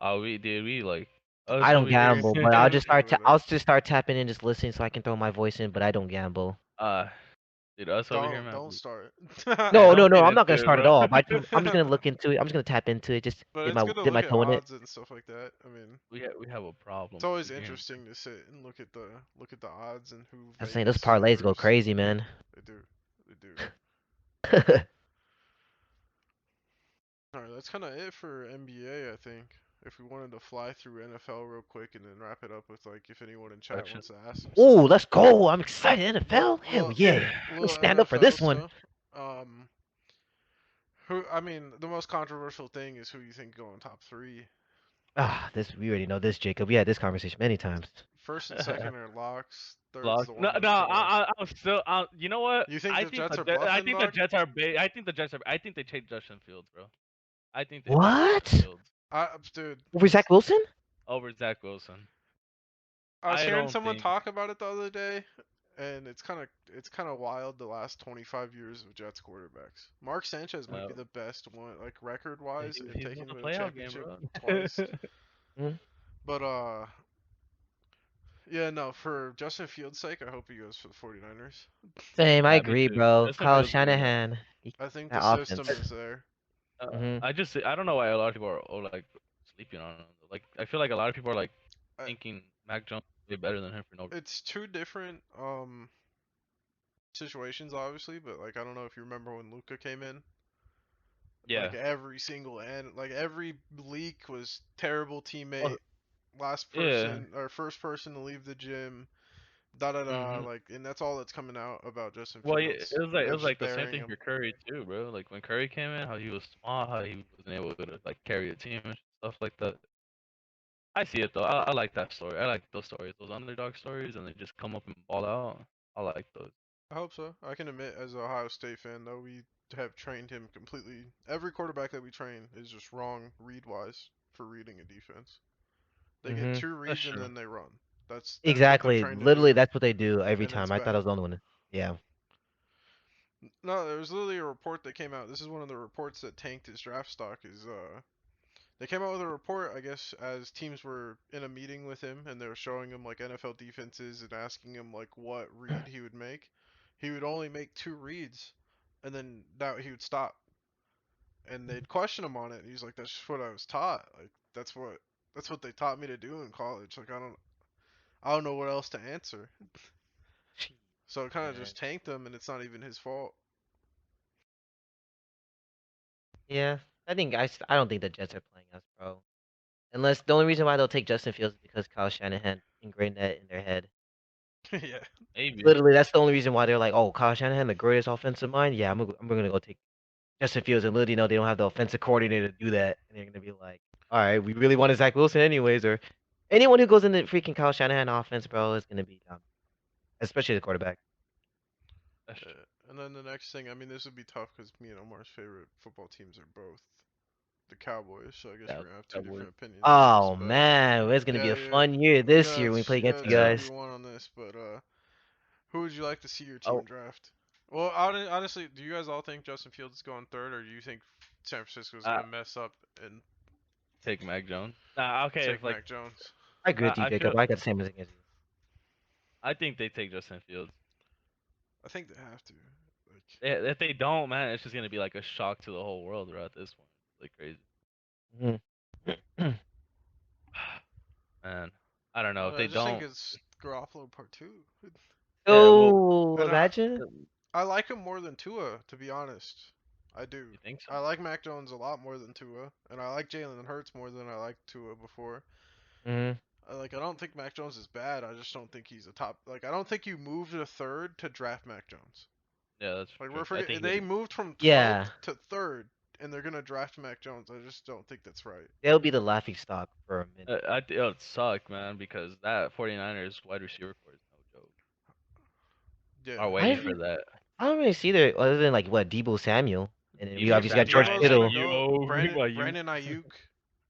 Oh, we like us I when don't we here. gamble, but I'll just Yeah, I'll whatever. just start tapping in, just listening, so I can throw my voice in. But I don't gamble. uh, dude, us over here, man. Don't start. Hey, No, don't feed I'm not into gonna it, start at bro. all. But I'm just gonna look into it. I'm just gonna tap into it. Just But it's good to dip my look at toe in it. odds and stuff like that. I mean, We have a it's problem always over here. interesting to sit and look at the odds and who I'm saying those Vegas parlays go favors. crazy, man. They do, they do. All All right, that's kind of it for NBA, I think. If we wanted to fly through NFL real quick and then wrap it up with like if anyone in chat Action. wants to ask some Oh, stuff. let's go! I'm excited. Little, NFL, hell little, yeah! Let's little stand up for NFL this one. stuff. Um, I mean, the most controversial thing is who you think going top three. Ah, this we already know this, Jacob. We had this conversation many times. First and second are locks. Third's Block. the No, one no. that's I'm still. You know what? You think the Jets are bluffing, I think the dog? Jets are big. I think the Jets are. I think they take Justin Fields, bro. I think they take Justin What? Fields Dude, Over Zach Wilson? over Zach Wilson. I was I hearing don't someone think. talk about it the other day, and it's kind of wild the last 25 years of Jets quarterbacks. Mark Sanchez might Uh, be the best one, like record wise, and he's taking won the him to the playoff game, championship bro. twice. Mm. But yeah, no, for Justin Fields' sake, I hope he goes for the 49ers. Same, I Yeah, me agree, too. bro. Justin Kyle Fields is gonna. Shanahan, I think that the offense. system is there. Hmm I don't know why a lot of people are like sleeping on him. Like I feel like a lot of people are like I, thinking Mac Jones is way better than him for no reason. it's two different situations, obviously, but like I don't know if you remember when Luca came in. Yeah. Like every single and like every leak was terrible Oh, teammate, last yeah. person or first person to leave the gym, da da da. Mhm. Like, and that's all that's coming out about Justin Well, yeah, Fields. it They're was just like the same burying thing him. for Curry too, bro. Like when Curry came in, how he was small, how he wasn't able to like carry a team and stuff like that. I see it though. I like that story. I like those stories, those underdog stories, and they just come up and ball out. I like those. I hope so. I can admit, as an Ohio State fan, though, we have trained him completely. Every quarterback that we train is just wrong read wise for reading a defense. They get Mhm. 2 That's reads and true. then they run. That's what they're Exactly. trained to Literally, do, that's what they do every and it's time. I thought I bad. was the only one. Yeah. No, there was literally a report that came out. This is one of the reports that tanked his draft stock. Is they came out with a report, I guess, as teams were in a meeting with him and they were showing him like NFL defenses and asking him like what read he would make. He would only make 2 reads, and then that he would stop. And they'd question him on it. And he's like, "That's just what I was taught. Like that's what they taught me to do in college. Like I don't know what else to answer." Jeez, So it kind of man. just tanked him, and it's not even his fault. Yeah. I don't think the Jets are playing us, bro. Unless the only reason why they'll take Justin Fields is because Kyle Shanahan ingrained that in their head. Yeah. Maybe. Literally, that's the only reason why they're like, "Oh, Kyle Shanahan, the greatest offensive mind. Yeah, I'm gonna go take Justin Fields." And literally, they don't have the offensive coordinator to do that, and they're gonna be like, "All right, we really wanted Zach Wilson anyways." Or anyone who goes into freaking Kyle Shanahan offense, bro, is gonna be dumb, especially the quarterback. That's true. And then the next thing, I mean, this would be tough because me and Omar's favorite football teams are both the Cowboys. So I guess Yeah, we're gonna have two Cowboys. different opinions on this. Oh But man, it's gonna be yeah, a yeah, fun year we're this gonna year have when we play yeah against you Yeah. guys. 2v1 on this. But who would you like to see your Oh, team draft? Well, honestly, do you guys all think Justin Fields is going third, or do you think San Francisco is Uh, gonna mess up and take Mac Jones. Nah, okay, if take like Mac Jones? I agree with you, I feel Jacob. I got the same as you. I think they take Justin Fields. I think they have to. Like, If they don't, man, it's just gonna be like a shock to the whole world, bro, at this point. Like crazy. Mhm. Man, I don't know. If they I just think don't, it's Garoppolo part two. yeah, well, Oh, And imagine. I like him more than Tua, to be honest. I do. you think so? I like Mac Jones a lot more than Tua, and I like Jalen Hurts more than I liked Tua before. Mhm. I don't think Mac Jones is bad. I just don't think he's a top. Like, I don't think you moved to third to draft Mac Jones. Yeah, that's Like, true. we're I forget think they moved from Yeah, 12th to third, and they're gonna draft Mac Jones. I just don't think that's right. they'll be the laughing stock for a minute. it would suck, man, because that 49ers wide receiver core is no joke. Yeah. Are I waiting for re- that. I don't really see there other than like what Debo Samuel, and then we Debo obviously got Samuel, George Debo's Kittle. gonna Aiyuk, go. Aiyuk. Brandon Ayuk.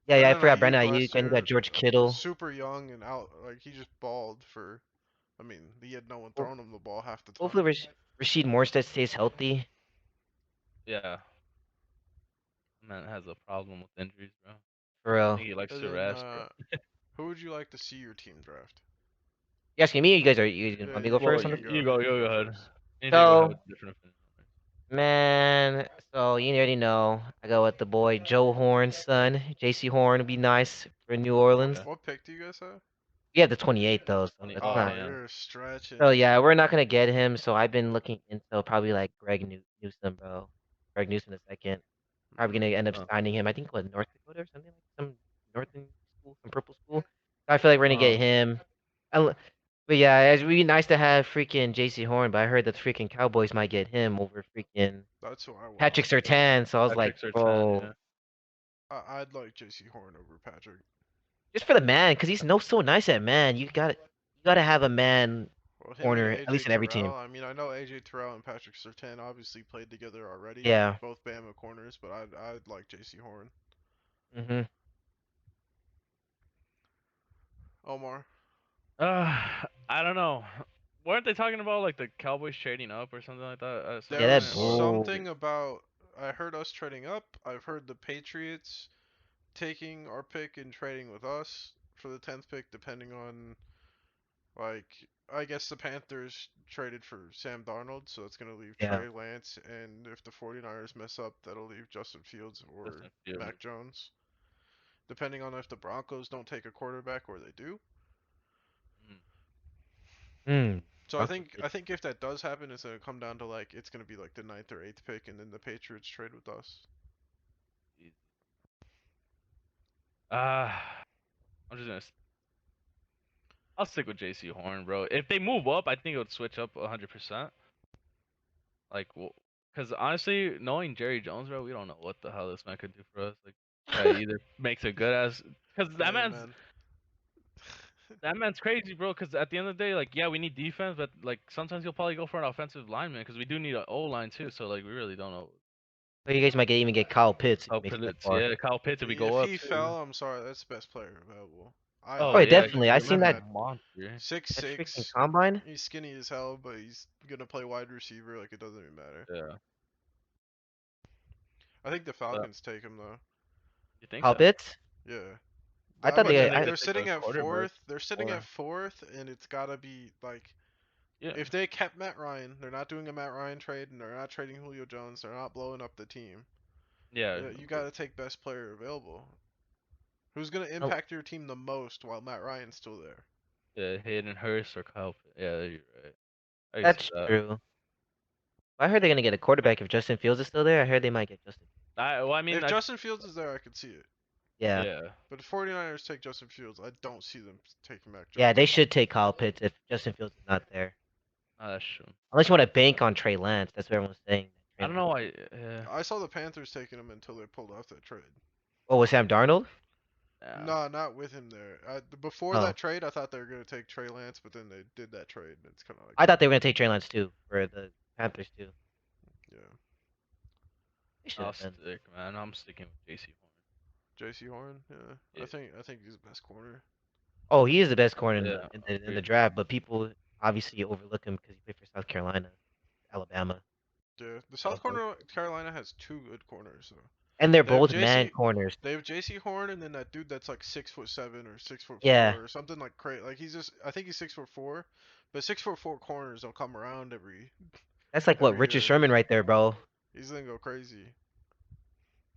Yeah, yeah, I Brandon forgot Brandon Ayuk Ayuk, last and we got year George was Kittle. super young and out. Like, he just balled for. I mean, he had no one Ho- throwing him the ball half the Hopefully, time. Rashid Morstead stays healthy Yeah, man has a problem with injuries, bro. for I real. think he likes And to then, rest, bro. who would you like to see your team draft? You asking me? Or you guys Yeah, want me to go Well, first you on this? can go. you You can go go ahead. first. AJ, go ahead. So, Different opinion. man, so you already know I go with the boy Joe Horn's son, J.C. Horn. Would be nice for New Orleans. Okay. What pick do you guys have? We have the 28th though, so it's 28. not. Oh, Yeah. you're stretching. So yeah, we're not gonna get him. So I've been looking into probably like Newsom, bro. Greg Newsom the second. Probably gonna end up Uh, signing him. I think what North Dakota or something like some northern school, some purple school. So I feel like we're gonna uh, get him. Unle- But yeah, it'd be nice to have freaking J.C. Horn. But I heard that the freaking Cowboys might get him over freaking That's who I want. Patrick Surtain. So I was like, Patrick Surtain, bro, yeah. I'd like J.C. Horn over Patrick. just for the man, because he's no so nice at man. You gotta have a man Well, him and corner at AJ least in every Terrell. team. I mean, I know AJ Terrell and Patrick Surtain obviously played together already, Yeah. both Bama corners, but I'd like J.C. Horn. Mhm. Omar. Uh, I don't know. Weren't they talking about like the Cowboys trading up or something like that at some Yeah, There that was point? Or bull. something about I heard us trading up. I've heard the Patriots taking our pick and trading with us for the 10th pick, depending on like I guess the Panthers traded for Sam Darnold, so it's gonna leave Yeah. Trey Lance, and if the 49ers mess up, that'll leave Justin Fields or Justin Fields? Mac Jones, depending on if the Broncos don't take a quarterback or they do. Mm, Hmm. So I Broncos think did. I think if that does happen, it's gonna come down to like it's gonna be like the 9th or 8th pick, and then the Patriots trade with us. easy. Uh, I'm just gonna. I'll stick with JC Horn, bro. If they move up, I think it would switch up 100%. Like, well, because honestly, knowing Jerry Jones, bro, we don't know what the hell this man could do for us. Like, guy either makes a good ass, because Hey man, that man's crazy, bro. Because at the end of the day, like, yeah, we need defense, but like sometimes he'll probably go for an offensive lineman because we do need an O line too. So like, we really don't know. But you guys might even get Kyle Pitts if he Kyle makes it that Pitts, far. yeah, Kyle Pitts if we if go up he too. fell, I'm sorry, that's the best player available. Oh Oh, I yeah, really he's definitely. do I a seen believe that. freaking that. monster. Six That freaking six. combine. He's skinny as hell, but he's gonna play wide receiver. Like it doesn't even matter. Yeah. I think the But Falcons take him though. you think How so? bits? Yeah. I I thought mean, But they. then they they're I, gotta they're take sitting a at quarterback. fourth. They're sitting at Or fourth, and it's gotta be like yeah, if they kept Matt Ryan, they're not doing a Matt Ryan trade, and they're not trading Julio Jones. They're not blowing up the team. yeah, Yeah, you gotta take best player available. Who's gonna I- impact your team the most while Matt Ryan's still there? yeah. Hayden Hurst or Kyle. Yeah, you're right. I can see that's that. true. I heard they're gonna get a quarterback if Justin Fields is still there. I heard they might get Justin. Well, I mean, If Justin Fields is there, I could see it. Yeah. yeah, But if 49ers take Justin Fields, I don't see them taking Mac Yeah, they Jones. should take Kyle Pitts if Justin Fields is not there. that's true. Unless you want to bank on Trey Lance. That's what everyone's saying. I Trey don't Lance. know why. I saw the Panthers taking him until they pulled off that trade. Oh, with Sam Darnold? Yeah. No, not with him there. Before Oh, that trade, I thought they were gonna take Trey Lance, but then they did that trade, and it's kind of like, I thought they were gonna take Trey Lance too for the Panthers too. yeah, They should I'll have been. stick, man. I'm sticking with JC J.C. Horn. Yeah, Horn. I think he's the best corner. Oh, he is the best corner Yeah, in the agreed. draft, but people obviously overlook him because he played for South Carolina, Alabama, Yeah, the Oh, South Carolina has two good corners. So and they're they have both man J.C. corners. They have J.C. Horn, and then that dude that's like 6'7" or 6'4" Yeah, or something like crazy. Like he's just, I think he's 6'4", but 6'4" corners don't come around that's like what every Richard year. Sherman right there, bro. He's gonna go crazy.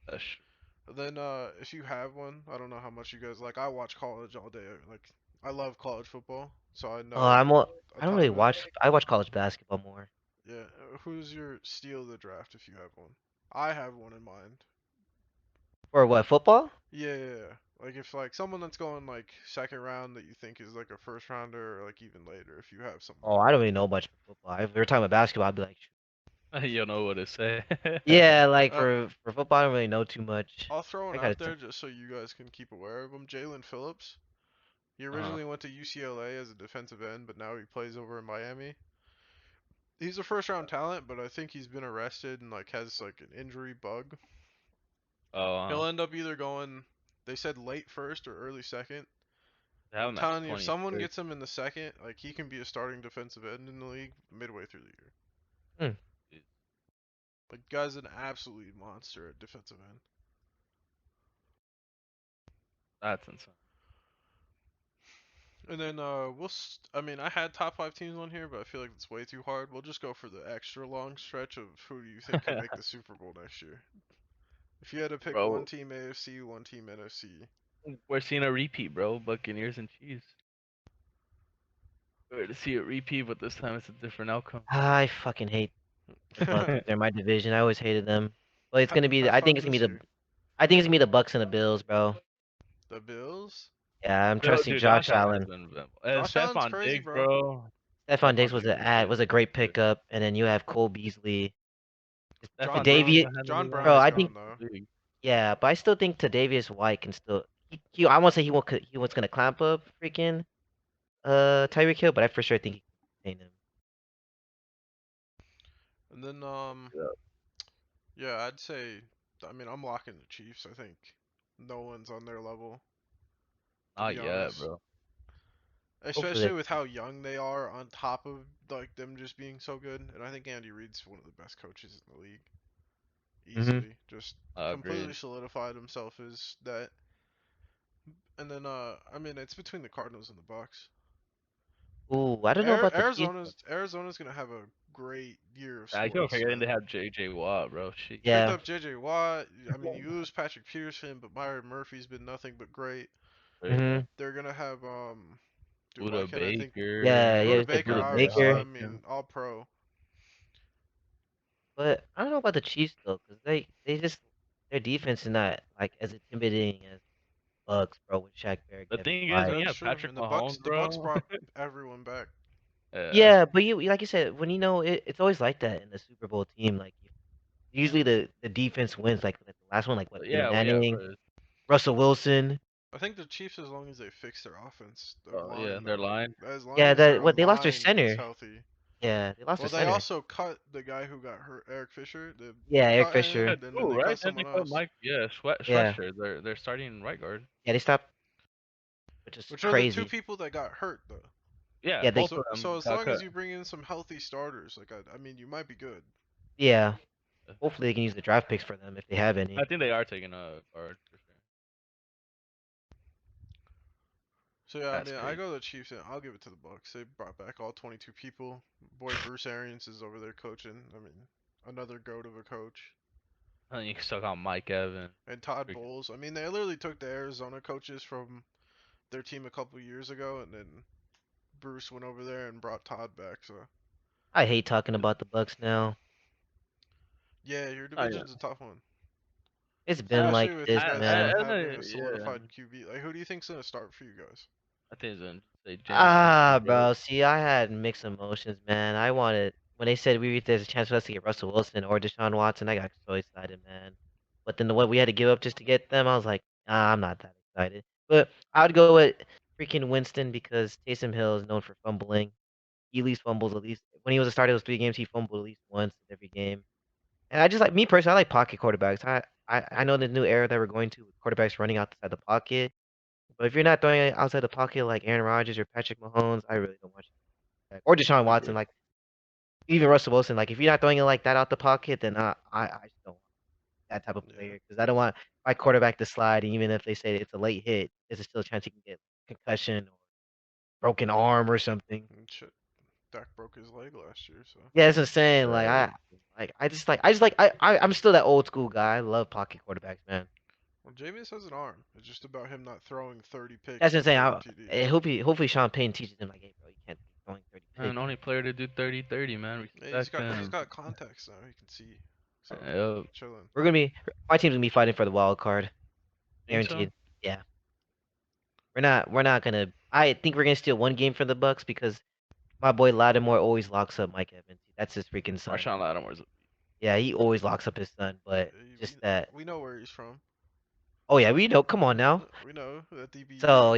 that's true. And then if you have one, I don't know how much you guys like. I watch college all day. Like I love college football, so I Oh, know a I don't ton really of it. watch. I watch college basketball more. Yeah, who's your steal of the draft if you have one? I have one in mind. Or what, football? Yeah, yeah, yeah. Like if like someone that's going like second round that you think is like a first rounder or like even later, if you have someone. Oh, I don't really know much for football. If we were talking about basketball, I'd be like, You don't know what to say. yeah, like Uh, for football, I don't really know too much. I'll throw I one gotta. out there just so you guys can keep aware of him. Jalen Phillips. He Uh-huh. originally went to UCLA as a defensive end, but now he plays over in Miami. He's a first round talent, but I think he's been arrested and like has like an injury bug. Oh, He'll end up either going, they said late first or early second. they have I'm him at telling you, if someone 23rd. gets him in the second, like he can be a starting defensive end in the league midway through the year. Hmm. Like guy's an absolute monster at defensive end. That's insane. And then I mean, I had top five teams on here, but I feel like it's way too hard. We'll just go for the extra long stretch of who do you think can make the Super Bowl next year. If you had to pick one Bro, team AFC, one team NFC, we're seeing a repeat, bro. Buccaneers and Chiefs. We're to see a repeat, but this time it's a different outcome. I fucking hate the Bucks. They're my division. I always hated them. But it's gonna be. have I think fun it's gonna this be the. year. I think it's gonna be the Bucks and the Bills, bro. The Bills. Yeah, I'm Yo, trusting dude, Josh Josh Allen has Allen. been Josh Allen's Stephon crazy, Diggs, bro. bro. Stephon Diggs Stephon Diggs is was a great good. pickup, and then you have Cole Beasley. John Diggs Davian, Brown. been having John me bro. Brown's running I gone think though. the league. yeah, but I still think Tre'Davious White can still. I won't say he was gonna clamp up freaking Tyreek Hill, but I for sure think he can contain him. And then Yeah. yeah, I'd say. I mean, I'm locking the Chiefs. I think no one's on their level, to Not be yet, honest. bro. Hopefully, Especially with how young they are, on top of like them just being so good. And I think Andy Reid's one of the best coaches in the league, hmm easily. Just completely Agreed. solidified himself as that. And then I mean, it's between the Cardinals and the Bucks. Ooh, I don't know about the Chiefs. Arizona's gonna have a great year of I keep sports, forgetting they man. have J.J. Watt, bro. Sheesh. Picked Yeah, up J.J. Watt. I mean, you lose Patrick Peterson, but Myron Murphy's been nothing but great. Right. hmm They're gonna have dude, why Buda can't I think? yeah, Baker. yeah. Buda We said Baker, Buda DeAndre obviously. Baker, I Hopkins. mean, all pro. but I don't know about the Chiefs though, because they just their defense is not like as intimidating as Bucks, bro, with Shaq Barrett, The Kevin thing is, when White. you That's have true. Patrick And Mahomes, The Bucks bro. brought everyone back. Yeah. Yeah, but like you said, when you know it's always like that in the Super Bowl team. Like usually the defense wins. Like the last one, like what Peyton Yeah, well, yeah, of Manning, course. Russell Wilson. I think the Chiefs, as long as they fix their offense, the Oh, yeah, line their though, line. as long Yeah, as their they lost their line is center. healthy. Yeah, they lost Well, their they center. also cut the guy who got hurt, Eric Fisher. Yeah, They Eric cut Fisher. him, Yeah, and then two, they right? cut Then they someone put else. Mike, Yeah, Sweatshirt. They're starting right guard. yeah, they stopped which is Which are the two crazy. people that got hurt though. Yeah, Yeah, both they of So them as got long as cut. you bring in some healthy starters, like I mean, you might be good. yeah. Hopefully they can use the draft picks for them if they have I any. think they are taking a guard for sure. So yeah, I That's mean, I crazy. go to the Chiefs and I'll give it to the Bucks. They brought back all 22 people. Boy, Bruce Arians is over there coaching. I mean, another goat of a coach. And you still got Mike Evans. And Todd Freaking Bowles. I mean, they literally took the Arizona coaches from their team a couple years ago, and then Bruce went over there and brought Todd back. So I hate talking about the Bucks now. yeah, your Oh yeah. division's a tough one, It's been like especially with you this, guys man. not I having know, a yeah. solidified QB. Like, who do you think's gonna start for you guys? I think it's gonna say James Conner. Bro. See, I had mixed emotions, man. I wanted when they said there's a chance for us to get Russell Wilson or Deshaun Watson. I got so excited, man. But then what we had to give up just to get them, I was like, I'm not that excited. But I would go with freaking Winston because Taysom Hill is known for fumbling. He at least fumbles at least when he was a starter those 3 games. He fumbled at least once in every game. And I just like me personally. I like pocket quarterbacks. I know the new era that we're going to with quarterbacks running outside the pocket. But if you're not throwing it outside the pocket like Aaron Rodgers or Patrick Mahomes, I really don't want you. Or Deshaun I agree. Watson, like even Russell Wilson. Like if you're not throwing it like that out the pocket, then I just don't want that type of Yeah, player because I don't want my quarterback to slide. And even if they say it's a late hit, there's still a chance he can get concussion or broken arm or something. and shit. Dak broke his leg last year, so Yeah, that's what I'm saying. Like Right. I'm still that old school guy. I love pocket quarterbacks, man. well, Jameis has an arm. It's just about him not throwing 30 That's picks what I'm and saying. 30 TDs. Hopefully Sean Payton teaches him like, hey, bro, you can't be throwing 30 Man, picks. only player to do 30-30, man. Yeah, Respect he's him. got contacts now. He can see, so Yep. chilling. We're gonna be my team's gonna be fighting for the wild card, Think so? guaranteed. Yeah, we're not gonna. I think we're gonna steal one game from the Bucks because my boy Lattimore always locks up Mike Evans. That's his freaking son. Marshawn Lattimore's. Yeah, he always locks up his son. But Yeah, just that. we know where he's from. Oh yeah, we know. Come on now. We know that DBU. So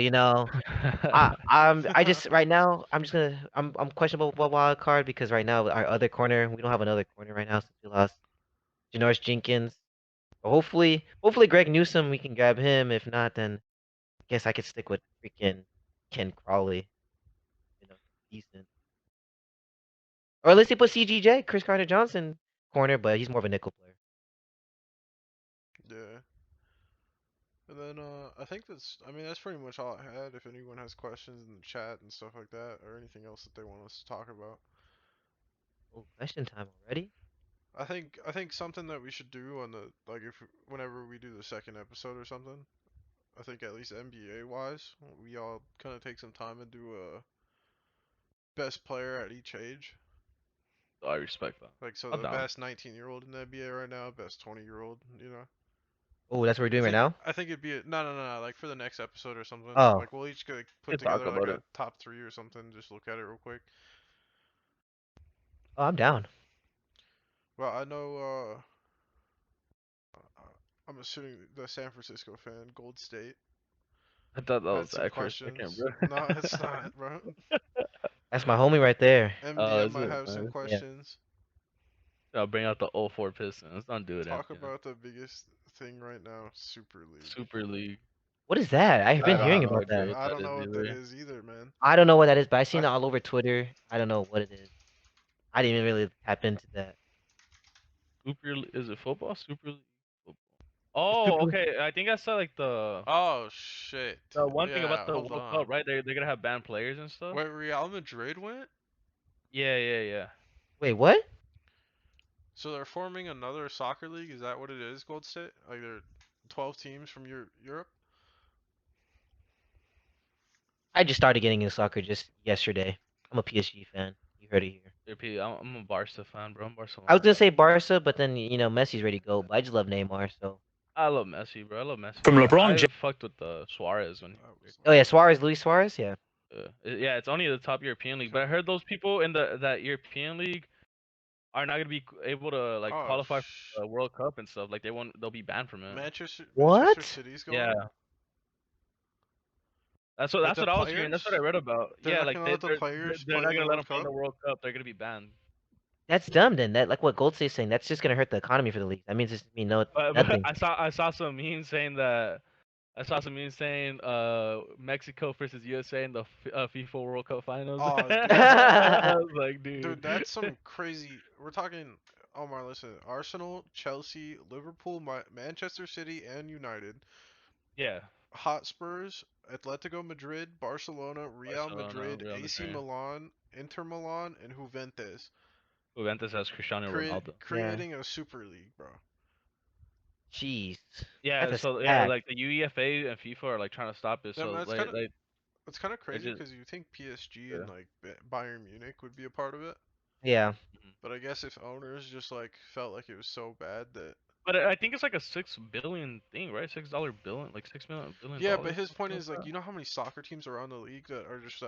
I just right now I'm questionable about wild card because right now our other corner we don't have another corner right now since we lost Janoris Jenkins. But hopefully Greg Newsome we can grab him. If not, then I guess I could stick with freaking Ken Crawley. You know, decent. Or at least they put CGJ, Chris Carter Johnson, corner, but he's more of a nickel player. Yeah. And then I think I mean that's pretty much all I had. If anyone has questions in the chat and stuff like that, or anything else that they want us to talk about, Oh, question time already? I think something that we should do on the like if whenever we do the second episode or something, I think at least NBA wise, we all kind of take some time and do a best player at each age. I respect that. Like so I'm the down. best 19-year-old in the NBA right now, best 20-year-old, you know. Oh, that's what we're I doing right think now? I think it'd be no, like for the next episode or something. Oh, Like we'll each like, We put can talk together like about a it. top 3 or something, just look at it real quick. oh, I'm down. Well, I know I'm assuming the San Francisco fan, Gold State, I thought that had was some that for a second, questions. bro. No, it's not, bro. That's my homie right there. MDM Is might it? have some Yeah. questions. I'll bring out the 04 Pistons. Don't do it, Talk MPN. about the biggest thing right now, Super League. Super League. What is that? I've been I hearing don't know about what, that. what I that don't is know what that either. is either, man. I don't know what that is, but I've seen I it all over Twitter. I don't know what it is. I didn't even really tap into that. Is it football? Super League. Football. The Oh, Super okay. I think I saw like Oh shit. the one thing Yeah, about the hold World Cup, on. right? They're gonna have banned players and stuff. Wait, Real Madrid went? Yeah, yeah, yeah. Wait, what? So they're forming another soccer league? Is that what it is, Gold State? Like they're 12 teams from Europe? I just started getting into soccer just yesterday. I'm a PSG fan. You heard it here. I'm a Barca fan, bro. I'm I was Barcelona. gonna say Barca, but then Messi's ready to go. But I just love Neymar, so. I love Messi, bro. I love Messi. From LeBron I James. fucked with Suarez when he That was was Oh yeah, Suarez, Luis Suarez, yeah. yeah, it's only the top European league. But I okay. heard those people in that European league are not gonna be able to like Oh, qualify for the World Cup and stuff. Like they'll be banned from it. Manchester What? City's Yeah, going? Like that's the what I was hearing. That's what I players? read about. They're Yeah, not like gonna let the players they're play not in the gonna let World them play in Cup? the World Cup. They're gonna be banned. That's dumb then. That like what Goldstate's saying. That's just gonna hurt the economy for the league. That means it's mean no But nothing. I saw some memes saying that I saw some memes saying Mexico versus USA in the FIFA World Cup finals. Oh, dude, I was like, dude, dude. that's some crazy. We're talking. Omar, listen. Arsenal, Chelsea, Liverpool, Manchester City, and United. Yeah, Hotspurs, Atletico Madrid, Barcelona, Real Barcelona, Madrid, Real AC Madrid. Milan, Inter Milan, and Juventus. Juventus has Cristiano Ronaldo. Yeah. Creating a super league, bro. Jeez. Yeah, That's a so yeah, stack. like the UEFA and FIFA are like trying to stop it. Then So that's kind like, of like it's kind of they're crazy just because you think PSG yeah. and like Bayern Munich would be a part of it, Yeah. Mhm. but I guess if owners just like felt like it was so bad that But I think it's like a 6 billion thing, right? $6 billion, like $6 million yeah, but dollars, his something point like is like that. you know how many soccer teams around the league that are just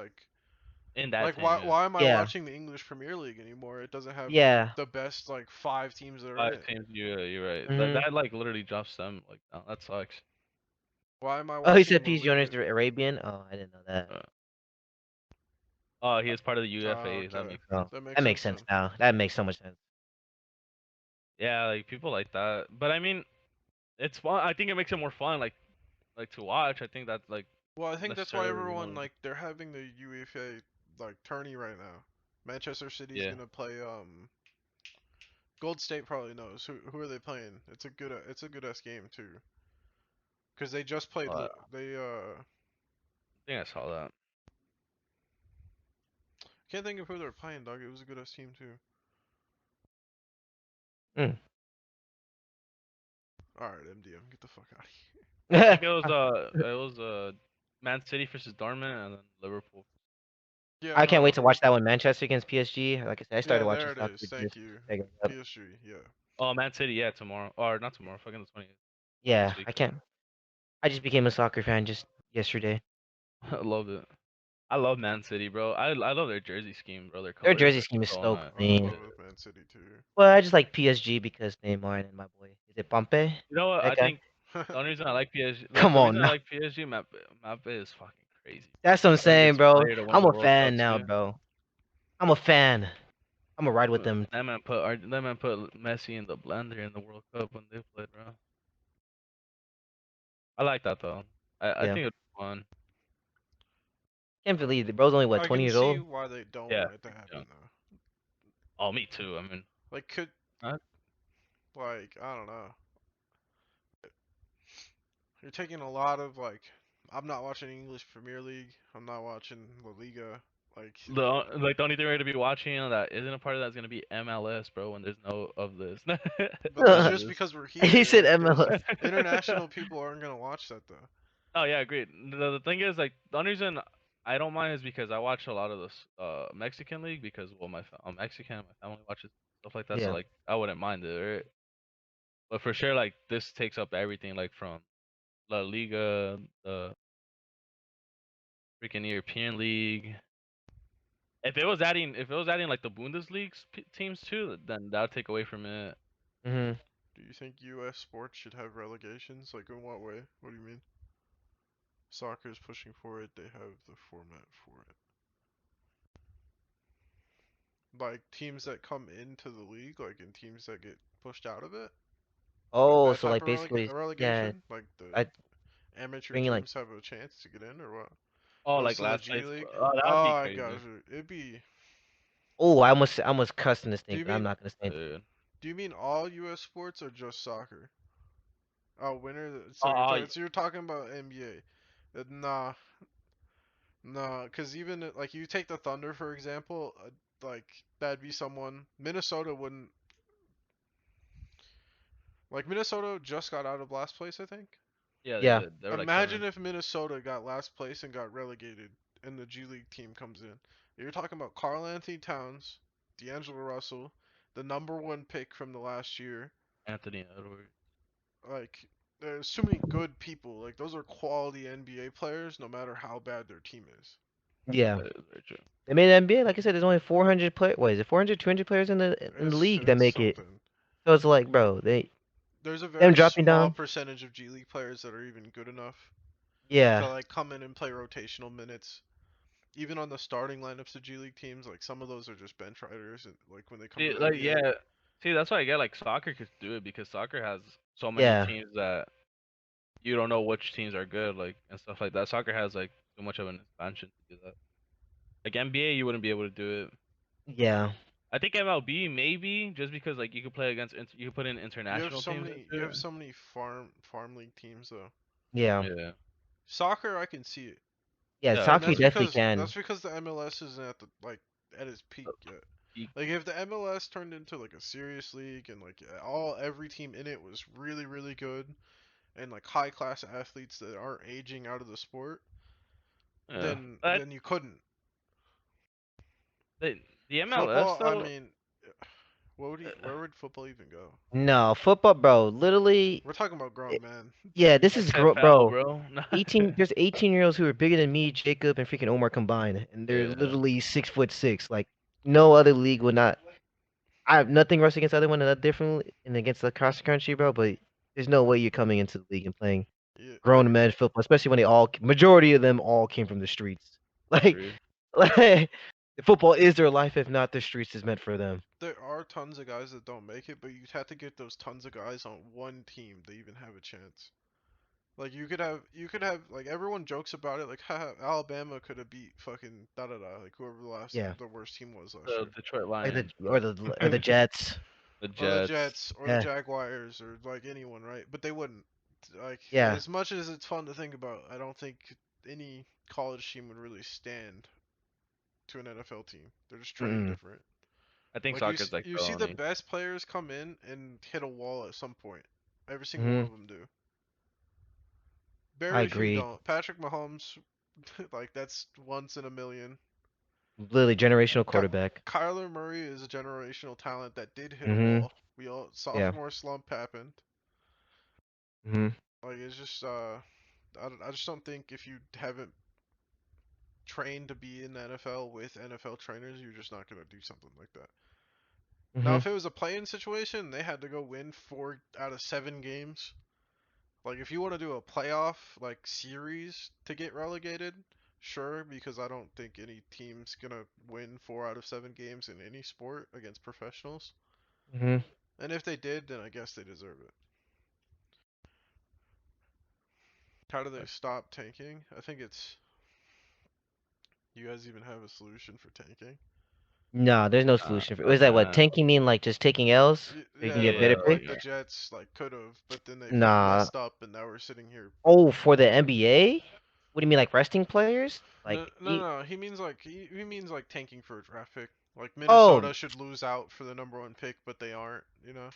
In that like thing, why yeah. why am I Yeah. watching the English Premier League anymore? It doesn't have Yeah. the best like 5 teams that are in Five it. teams, yeah, you're right. That Mhm. that like literally drops them like down. That sucks. Why am I Oh, he watching said La PG owners Liga? are Arabian. Oh, I didn't know that. Uh, oh, he is part of the Oh, UFA. That okay. makes sense. Oh, That makes that makes sense sense then. now. That makes so much sense. Yeah, like people like that. But I mean, it's fun. I think it makes it more fun, like to watch. I think that's like Well, I think that's why necessarily everyone more. like they're having the UEFA like tourney right now. Manchester City's Yeah. gonna play Gold State probably knows who are they playing. It's a good ass game too. Cause they just played I they think I saw that. can't think of who they're playing, dog. It was a good ass team too. Mm. All right, MDM, get the fuck out of here. I think it was Man City versus Dortmund and then Liverpool. Yeah, I can't wait no. to watch that one. Manchester against PSG. Like I said, I started Yeah, watching there it soccer is. Thank just you. to pick it up. PSG. Yeah. Oh, Man City, yeah, tomorrow or not tomorrow, fucking the 20th Yeah, this week. I can't. I just became a soccer fan just yesterday. I loved it. I love Man City, bro. I love their jersey scheme, bro. Their Their colors jersey are scheme is so so nice. Oh, I clean. fuck with Man City too. Well, I just like PSG because Neymar and my boy. Is it Pompey? You know what? That I guy? think the only reason I like PSG, like Come the reason on I now. like PSG, Mbappe is fucking crazy. That's what I'm saying, Youngest bro. player to win I'm the a World Cup fan now, too. bro. I'm a fan. I'm gonna ride with them. That man put Messi in the blender in the World Cup when they played, bro. I like that though. I Yeah. think it's fun. Can't believe the bro's only what I 20 can years see old. why they don't Yeah, want it to yeah. happen though. Oh, me too. I mean, Like could uh, like I don't know. You're taking a lot of like I'm not watching English Premier League. I'm not watching La Liga. Like the only thing we're gonna be watching that isn't a part of that is gonna be MLS, bro. When there's no of this. but that's None of just this. because we're He here. said Like there's MLS. international people aren't gonna watch that though. Oh yeah, agreed. The thing is, like, the only reason I don't mind is because I watch a lot of this Mexican league because well, I'm Mexican, my family watches stuff like that, so Yeah. like I wouldn't mind it, right? But for sure, like this takes up everything, like from La Liga, the freaking European League. If it was adding like the Bundesliga teams too, then that would take away from it. Mhm. Do you think U.S. sports should have relegations? Like in what way? What do you mean? Soccer is pushing for it. They have the format for it. Like teams that come into the league, like and teams that get pushed out of it. Like Oh, that so type like of basically, yeah, relegation. Like the I amateur bringing like teams have a chance to get in, or what? Oh, Goes like to the last G place. League. Oh, that would Oh, be I got crazy. you. It'd be. oh, I almost cussed in this Do thing, you but I'm mean not gonna say anything. Dude. do you mean all U.S. sports or just soccer? Oh, winner. So you're Oh, talking. So you're talking about NBA. Nah, nah. Cause even like you take the Thunder for example. Like that'd be someone. Minnesota wouldn't. Like Minnesota just got out of last place, I think. yeah, they Yeah. did. They were like Imagine seven. if Minnesota got last place and got relegated, and the G League team comes in. You're talking about Karl Anthony Towns, D'Angelo Russell, the number one pick from the last year. Anthony Edwards. Like, there's too many good people. Like, those are quality NBA players, no matter how bad their team is. Yeah. That is very true. They made the NBA. Like I said, there's only 400 play. What is it? 400, 200 players in the league that It's make it. something. So it's like, bro, There's a them very dropping small down. percentage of G League players that are even good enough to Yeah. like come in and play rotational minutes. Even on the starting lineups of G League teams, like some of those are just bench riders, and like when they come See, to the like NBA. yeah. See, that's why I get like soccer could do it because soccer has so many Yeah. teams that you don't know which teams are good, like and stuff like that. Soccer has like too much of an expansion to do that. Like NBA, you wouldn't be able to do it. Yeah. I think MLB maybe just because like you could play against you could put in international teams and You shit. have so many farm league teams though. Yeah. Yeah, Soccer, I can see it, Yeah. yeah, and Soccer definitely can. that's because the MLS isn't at the like at its peak yet. you- Like if the MLS turned into like a serious league and like every team in it was really good and like high class athletes that aren't aging out of the sport, yeah. But then you couldn't. the the MLS Football, I though, mean, where would football even go? No, football, bro. Literally, We're talking about grown it, men. yeah, this is XFL, bro. bro. 18. There's 18-year-olds who are bigger than me, Jacob, and freaking Omar combined, and they're Yeah, literally 6'6". Like no other league would not. I have nothing rushed against the other one that differently and against the cross country, bro. But there's no way you're coming into the league and playing Yeah, grown men football, especially when majority of them all came from the streets. Like, true. like football is their life. If not, the streets is meant for them. there are tons of guys that don't make it, but you'd have to get those tons of guys on one team to even have a chance. Like you could have like everyone jokes about it, like haha, Alabama could have beat fucking da da da, like whoever Yeah, the worst team was last The year. Detroit like Lions, or the bro. Jets. The Or the Jets. Jets or the Yeah, Jaguars or like anyone, right? But they wouldn't. Like yeah. as much as it's fun to think about, I don't think any college team would really stand to an NFL team. They're just trained Mm-mm. different. I think Like soccer's like you the see the only. best players come in and hit a wall at some point. Every single one Hmm. of them do. I Very few agree. don't. Patrick Mahomes, like that's once in a million. Literally generational Ky- quarterback. Kyler Murray is a generational talent that did hit a Hmm. wall. We all Yeah. sophomore slump happened. Hmm. Like it's just I just don't think if you haven't trained to be in the NFL with NFL trainers, you're just not gonna do something like that. Now, Hmm. if it was a play-in situation, they had to go win 4 out of 7 games. Like, if you want to do a playoff like series to get relegated, sure, because I don't think any team's gonna win 4 out of 7 games in any sport against professionals. Hmm. And if they did, then I guess they deserve it. How do they stop tanking? I think it's. You guys even have a solution for tanking? No, there's no Uh, solution for. Was that what tanking mean? Like just taking L's so you can Yeah, get better like pick? the Jets like could have, but then they Nah. messed up, and now we're sitting here. Oh, for the NBA? What do you mean, like resting players? No, Like, no, no. He means like he means like tanking for a draft pick. Like oh, Minnesota should lose out for the number 1 pick, but they aren't. You know.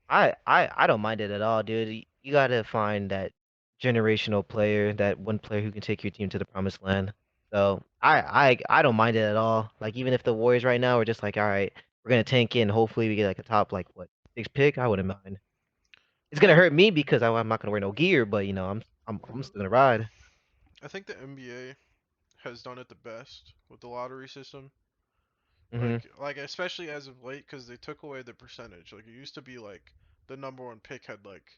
I don't mind it at all, dude. You gotta find that generational player, that one player who can take your team to the promised land. So I don't mind it at all. Like even if the Warriors right now are just like, all right, we're gonna tank in. Hopefully we get like a top like what 6 pick. I wouldn't mind. It's gonna I hurt me because I'm not gonna wear no gear, but I'm still gonna ride. I think the NBA has done it the best with the lottery system. Hmm. Like especially as of late, because they took away the percentage. Like it used to be like the number 1 pick had like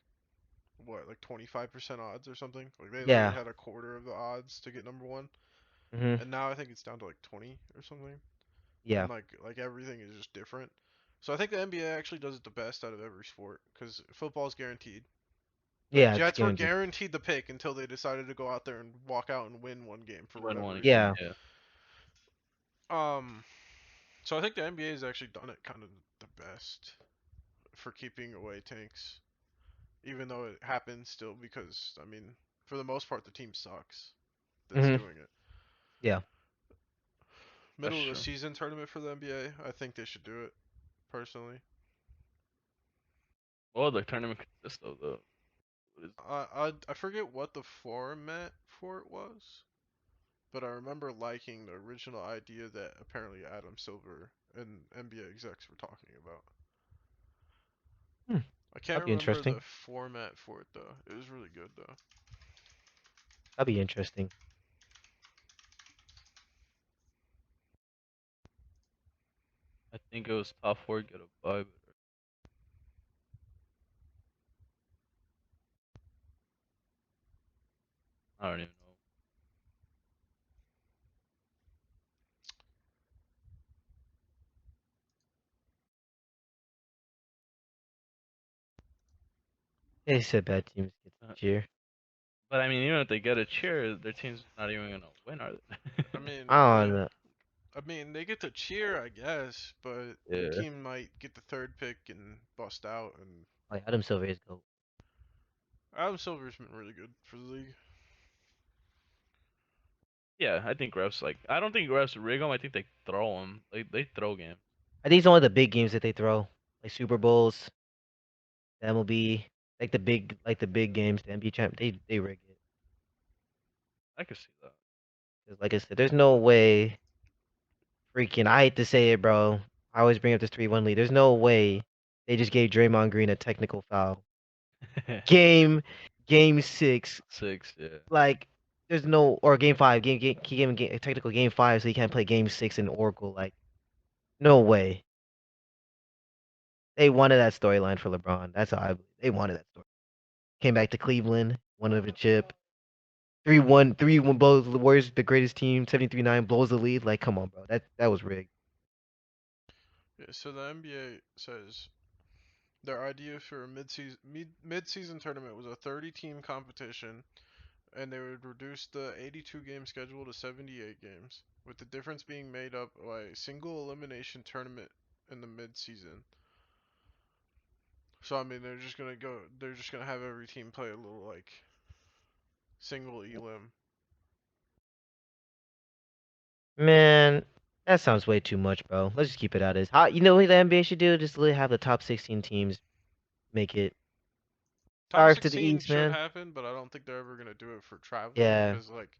what like 25% odds or something. Like they literally Yeah. had a quarter of the odds to get number 1, Hmm. and now I think it's down to like 20 or something. Yeah. And like everything is just different. So I think the NBA actually does it the best out of every sport because football is guaranteed. Like Yeah. It's Jets were guaranteed. guaranteed the pick until they decided to go out there and walk out and win one game for win whatever one reason. game. Yeah. Yeah, Um, so I think the NBA has actually done it kind of the best for keeping away tanks, even though it happens still because I mean, for the most part, the team sucks that's Hmm. doing it. Yeah. that's Middle of the true. season tournament for the NBA, I think they should do it personally. Well, the tournament consists of the. What is I forget what the format for it was, but I remember liking the original idea that apparently Adam Silver and NBA execs were talking about. Hmm. I can't That'd be remember interesting. the format for it though. It was really good though. That'd be interesting. I think it was top four get a bye. I don't even know. They said bad teams get Cheer. But I mean, even if they get a cheer, their team's not even gonna win, are they? I mean, I don't know. they get to cheer, I guess, but your Yeah, team might get the third pick and bust out. And Like Adam Silver is goat. Adam Silver's been really good for the league. yeah. I think refs like I don't think refs rig them. I think they throw them. They throw games. I think it's one of the big games that they throw, like Super Bowls, the MLB, like the big games, the NBA champ. They rig it. I could see that. 'Cause like I said, there's no way. Freaking, I hate to say it, bro. I always bring up this 3-1 lead. There's no way they just gave Draymond Green a technical foul. Game, game six. 6, yeah. Like, there's no or game five. He gave him a technical game five, so he can't play game six in Oracle. Like, no way. They wanted that storyline for LeBron. That's how they wanted that story. Came back to Cleveland, won a chip. 3-1, 3-1 blows the Warriors, the greatest team. 73-9 blows the lead. Like, come on, bro. That was rigged. Yeah, so the NBA says their idea for a mid-season tournament was a 30-team competition, and they would reduce the 82 game schedule to 78 games, with the difference being made up by a single elimination tournament in the mid-season. So I mean, they're just gonna have every team play a little like single elim. Man, that sounds way too much, bro. Let's just keep it out as. You know what the NBA should do? Just literally have the top 16 teams make it. Top Sorry to the 16 East, should man. happen, but I don't think they're ever gonna do it for traveling Yeah, because like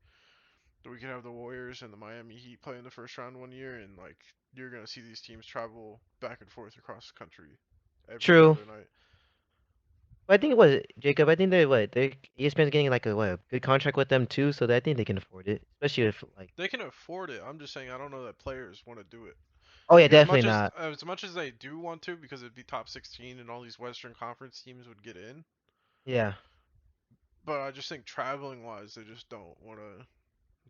we can have the Warriors and the Miami Heat play in the first round one year, and like you're gonna see these teams travel back and forth across the country every true. other night. But I think it was Jacob. I think they ESPN's getting like a good contract with them too, so that I think they can afford it, especially if like. They can afford it. I'm just saying I don't know that players want to do it. Oh yeah, Like definitely not. as much as they do want to, because it'd be top 16 and all these Western Conference teams would get in. Yeah. But I just think traveling wise, they just don't want to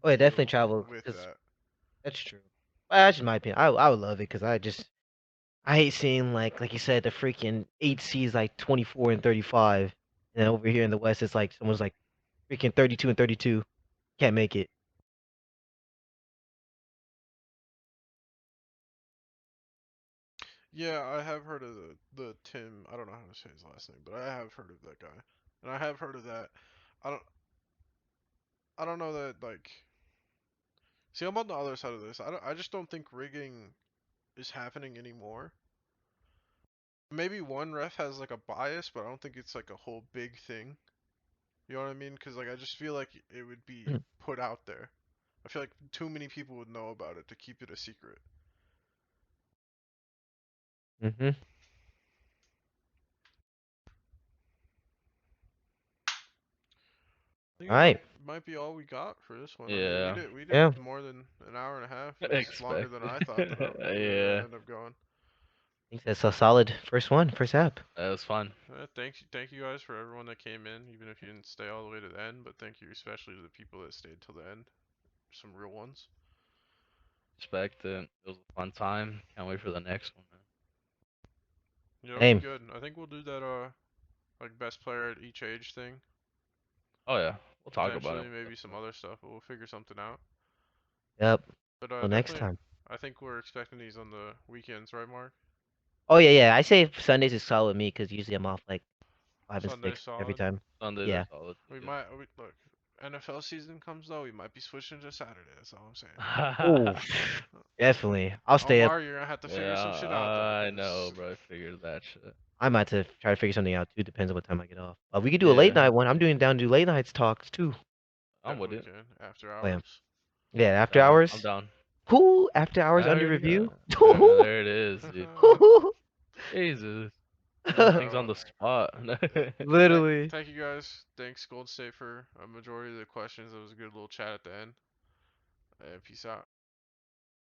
Oh yeah, definitely deal travel with because that. that's true. That's just my opinion. I would love it because I hate seeing like you said the freaking 8 seeds like 24 and 35, and then over here in the West it's like someone's like freaking 32 and 32 can't make it. Yeah, I have heard of the Tim. I don't know how to say his last name, but I have heard of that guy, and I have heard of that. I don't I don't know that like. See, I'm on the other side of this. I just don't think rigging is happening anymore. Maybe one ref has like a bias, but I don't think it's like a whole big thing. You know what I mean? Because like I just feel like it would be put out there. I feel like too many people would know about it to keep it a secret. Mm-hmm. I think All right. might be all we got for this one. I mean, Yeah. we did Yeah. more than an hour and a half. It's longer than Expected. I thought we were gonna Yeah. end up going. I think that's a solid first app. That was fun. Thank you guys for everyone that came in, even if you didn't stay all the way to the end. But thank you especially to the people that stayed till the end. Some real ones. Respect it. It was a fun time. Can't wait for the next one, man. Yeah, it'll be Same. good. I think we'll do that like best player at each age thing. Oh yeah. We'll talk about it. Eventually, maybe some other stuff, but we'll figure something out. Yep. But Till next definitely, time. I think we're expecting these on the weekends, right, Mark? Oh yeah. I say Sundays is solid with me because usually I'm off like 5 and 6 Sunday every solid. time. Sundays are Yeah. solid. We look. NFL season comes though, we might be switching to Saturday. That's all I'm saying. Oh, Yeah. definitely. I'll stay up. Omar, you're gonna have to figure Yeah, some shit out though, I know, 'cause bro. I figured that shit. I might have to try to figure something out too. Depends on what time I get off. We could do a late Yeah, night one. I'm doing down to do late nights talks too. I'm with definitely it. can after Oh yeah. hours. Yeah. After I'm hours. down. Who? After hours under There you review. go. There it is, dude. Jesus. Putting things on So, the spot. Literally. thank you guys. Thanks Gold State for a majority of the questions. It was a good little chat at the end. Peace out.